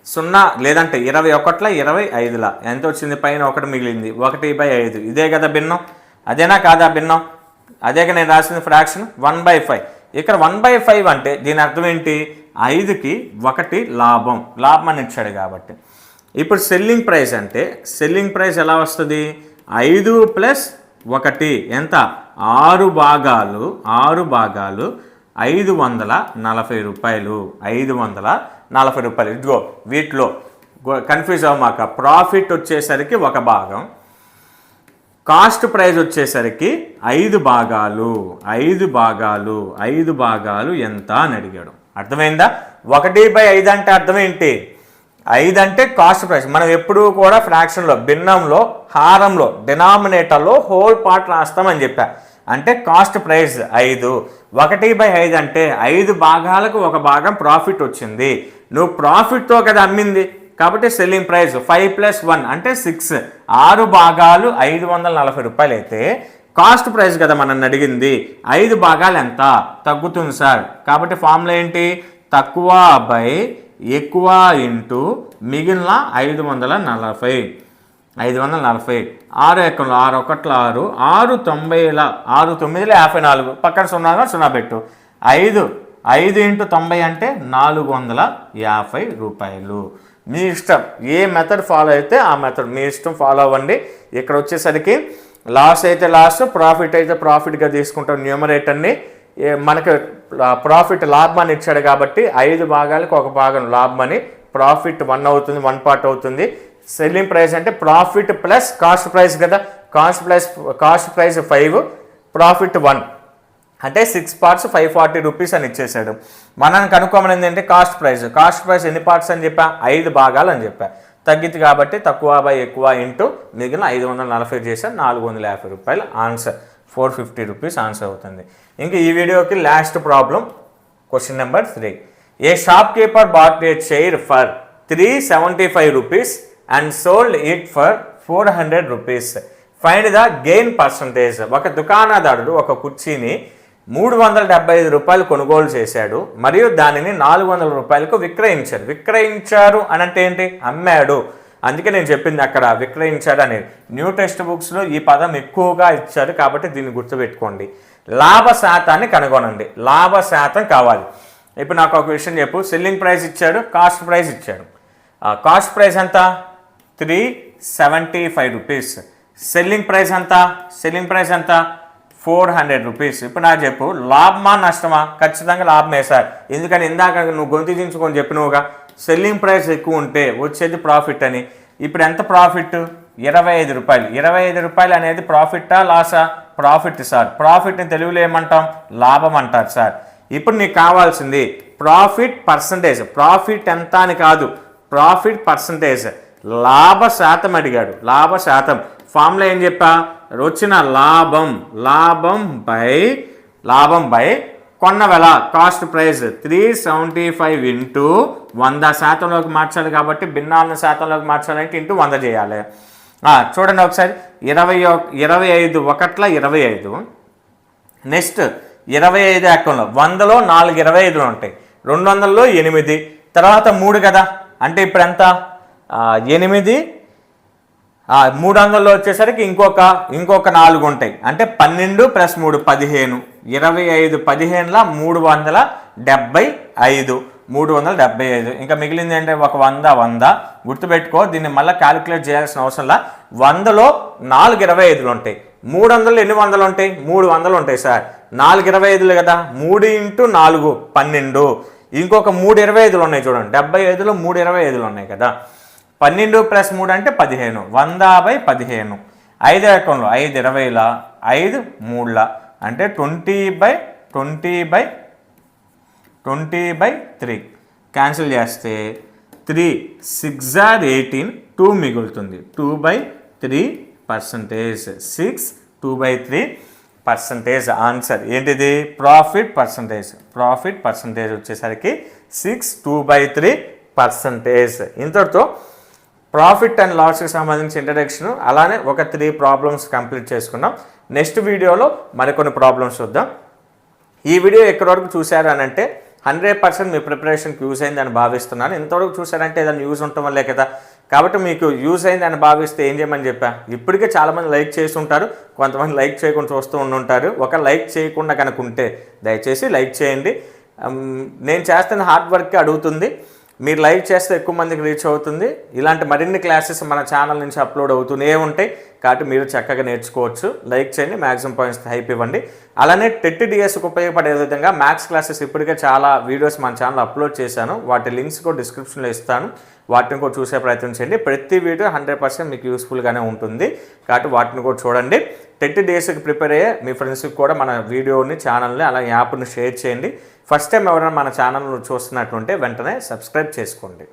0 లేదంటే 21ల 25ల ఎంత వచ్చింది? పైన 1 మిగిలింది. 1/5. ఇదే కదా భిన్నం? అదేనా కాదా భిన్నం? అదేగా నేను రాసిన ఫ్రాక్షన్. 1/5. ఇక్కడ 1/5 అంటే దీని అర్థం ఏంటి? 5కి 1 లాభం అని ఇచ్చాడు కాబట్టి. ఇప్పుడు సెల్లింగ్ ప్రైస్ అంటే సెల్లింగ్ ప్రైస్ ఎలా వస్తుంది? 5 ప్లస్ 1 ఎంత 6 భాగాలు 540 రూపాయలు 540 రూపాయలు. ఇదిగో వీటిలో కన్ఫ్యూజ్ అవ్వమాక. ప్రాఫిట్ వచ్చేసరికి ఒక భాగం, కాస్ట్ ప్రైస్ వచ్చేసరికి 5 భాగాలు ఎంత అని అడిగాడు. అర్థమైందా? 1/5 అంటే అర్థం ఏంటి? 5 అంటే కాస్ట్ ప్రైస్. మనం ఎప్పుడూ కూడా ఫ్రాక్షన్లో, భిన్నంలో, హారంలో, డినామినేటర్లో హోల్ పార్ట్ రాస్తామని చెప్పా. అంటే కాస్ట్ ప్రైస్ 5. 1/5 అంటే 5 భాగాలకు ఒక భాగం ప్రాఫిట్ వచ్చింది. నువ్వు ప్రాఫిట్తో కదా అమ్మింది, కాబట్టి సెల్లింగ్ ప్రైస్ 5 + 1 అంటే 6. 6 భాగాలు 540 రూపాయలు అయితే కాస్ట్ ప్రైస్ కదా మనం అడిగింది. 5 భాగాలు ఎంత తగ్గుతుంది సార్. కాబట్టి ఫార్ములా ఏంటి? తక్కువ బై ఎక్కువ ఇంటూ మిగిలిన 540. 540 6 ఎక్కలు 6 1 6 6 9 6 9 54 పక్కన 0 పెట్టు. 5 × 90 అంటే 450 రూపాయలు. మీ ఇష్టం ఏ మెథడ్ ఫాలో అయితే ఆ మెథడ్ మీ ఇష్టం ఫాలో అవ్వండి. ఇక్కడ వచ్చేసరికి లాస్ అయితే లాస్, ప్రాఫిట్ అయితే ప్రాఫిట్గా తీసుకుంటాం. న్యూమరేటర్ని మనకు ప్రాఫిట్ లాభమని ఇచ్చాడు కాబట్టి 5 భాగాలకు ఒక భాగం లాభమని, ప్రాఫిట్ 1 అవుతుంది, 1 పార్ట్ అవుతుంది. సెల్లింగ్ ప్రైస్ అంటే ప్రాఫిట్ ప్లస్ కాస్ట్ ప్రైస్ కదా. కాస్ట్ ప్రైస్ 5, ప్రాఫిట్ 1 అంటే 6 పార్ట్స్ 540 రూపీస్ అని ఇచ్చేసాడు. మనం కనుక్కోమని ఏంటంటే కాస్ట్ ప్రైస్ ఎన్ని పార్ట్స్ అని చెప్పా? 5 భాగాలు అని చెప్పా. తగ్గిద్ది కాబట్టి తక్కువ బై ఎక్కువ ఇంటూ మిగిలిన 540 చేశాను, 450 రూపాయలు ఆన్సర్. 450 రూపీస్ ఆన్సర్ అవుతుంది. ఇంకా ఈ వీడియోకి last problem, question number 3. A shop keeper bought a chair for 375 rupees and sold it for 400 rupees. Find the gain percentage. ఒక దుకాణదారుడు ఒక కుర్చీని 375 రూపాయలు కొనుగోలు చేశాడు మరియు దానిని 400 రూపాయలకు విక్రయించారు అని అంటే ఏంటి? అమ్మాడు. అందుకే నేను చెప్పింది అక్కడ విక్రయించాడు అనేది. న్యూ టెక్స్ట్ బుక్స్లో ఈ పదం ఎక్కువగా ఇచ్చారు కాబట్టి దీన్ని గుర్తుపెట్టుకోండి. లాభ శాతాన్ని కనుగొనండి. లాభ శాతం కావాలి. ఇప్పుడు నాకు ఒక విషయం చెప్పు. సెల్లింగ్ ప్రైస్ ఇచ్చాడు, కాస్ట్ ప్రైస్ ఇచ్చాడు. కాస్ట్ ప్రైస్ ఎంత? 375 రూపీస్. సెల్లింగ్ ప్రైస్ ఎంత? 400 రూపీస్. ఇప్పుడు నాకు చెప్పు, లాభమా నష్టమా? ఖచ్చితంగా లాభమే సార్. ఎందుకని ఇందాక నువ్వు గొంతు దించుకొని చెప్పినవుగా, సెల్లింగ్ ప్రైస్ ఎక్కువ ఉంటే వచ్చేది ప్రాఫిట్ అని. ఇప్పుడు ఎంత ప్రాఫిట్? 25 రూపాయలు. 25 రూపాయలు అనేది ప్రాఫిట్టా లాసా? Profit sir. ప్రాఫిట్ని తెలుగులో ఏమంటాం? లాభం అంటారు సార్. ఇప్పుడు నీకు కావాల్సింది ప్రాఫిట్ పర్సంటేజ్. ప్రాఫిట్ ఎంత అని కాదు, ప్రాఫిట్ పర్సంటేజ్. లాభ శాతం అడిగాడు. లాభ శాతం ఫార్ములా ఏం చెప్పా? వచ్చిన లాభం బై కొన్న వెల కాస్ట్ ప్రైస్ 375 ఇంటూ 100 శాతంలోకి మార్చాలి కాబట్టి భిన్నాలను శాతంలోకి మార్చాలంటే ఇంటూ 100 చేయాలి. చూడండి ఒకసారి. 25 1 25. నెక్స్ట్ 25 అకంలో 100లో 4 25లు ఉంటాయి. 200లో 8, తర్వాత 3 కదా. అంటే ఇప్పుడు ఎంత? 8, 300లో వచ్చేసరికి ఇంకొక 4 ఉంటాయి. అంటే 12 + 3 15. 25 15ల 375. ఇంకా మిగిలింది అంటే ఒక 100. గుర్తుపెట్టుకో, దీన్ని మళ్ళీ క్యాలిక్యులేట్ చేయాల్సిన అవసరంలా. 100లో 4 25లు ఉంటాయి. 300లో ఎన్ని 100లు ఉంటాయి? 300 ఉంటాయి సార్. 4 25లు కదా. 3 × 4 12. ఇంకొక 3 25లు ఉన్నాయి చూడండి. 75లో 3 25లు ఉన్నాయి కదా. 12 + 3 అంటే 15. 100/15. 5 అకంలో 5 20ల 5 3ల అంటే 20/3 క్యాన్సిల్ చేస్తే 3 6 are 18, 2 మిగులుతుంది. 2/3%. 6 2/3% ఆన్సర్. ఏంటిది? ప్రాఫిట్ పర్సంటేజ్ వచ్చేసరికి 6 2/3%. ఇంతటితో ప్రాఫిట్ అండ్ లాస్కి సంబంధించి ఇంట్రడక్షన్, అలానే ఒక 3 ప్రాబ్లమ్స్ కంప్లీట్ చేసుకున్నాం. నెక్స్ట్ వీడియోలో మరికొన్ని ప్రాబ్లమ్స్ చూద్దాం. ఈ వీడియో ఎక్కడి వరకు చూశారు అని అంటే 100% మీ ప్రిపరేషన్కి యూజ్ అయిందని భావిస్తున్నాను. ఇంతవరకు చూసారంటే ఏదైనా యూజ్ ఉండటం వల్లే కదా. కాబట్టి మీకు యూజ్ అయిందని భావిస్తే ఏం చేయమని చెప్పా? ఇప్పటికే చాలామంది లైక్ చేస్తుంటారు, కొంతమంది లైక్ చేయకుండా చూస్తూ ఉంటుంటారు. ఒక లైక్ చేయకుండా కనుక ఉంటే దయచేసి లైక్ చేయండి. నేను చేస్తున్న హార్డ్ వర్క్కి అడుగుతుంది. మీరు లైక్ చేస్తే ఎక్కువ మందికి రీచ్ అవుతుంది. ఇలాంటి మరిన్ని క్లాసెస్ మన ఛానల్ నుంచి అప్లోడ్ అవుతూనే ఉంటాయి కాబట్టి మీరు చక్కగా నేర్చుకోవచ్చు. లైక్ చేయండి, మ్యాక్సిమం పాయింట్స్ హైప్ ఇవ్వండి. అలానే టెట్ డిఎస్కి ఉపయోగపడే విధంగా మ్యాథ్స్ క్లాసెస్ ఇప్పటికే చాలా వీడియోస్ మన ఛానల్ అప్లోడ్ చేశాను. వాటి లింక్స్ కూడా డిస్క్రిప్షన్లో ఇస్తాను. వాటిని కూడా చూసే ప్రయత్నం చేయండి. ప్రతి వీడియో 100% మీకు యూస్ఫుల్గానే ఉంటుంది కాబట్టి వాటిని కూడా చూడండి. టెట్ డిఎస్కి ప్రిపేర్ అయ్యే మీ ఫ్రెండ్స్కి కూడా మన వీడియోని, ఛానల్ని, అలా యాప్ని షేర్ చేయండి. ఫస్ట్ టైం ఎవరైనా మన ఛానల్ చూస్తున్నట్టుంటే వెంటనే సబ్స్క్రైబ్ చేసుకోండి.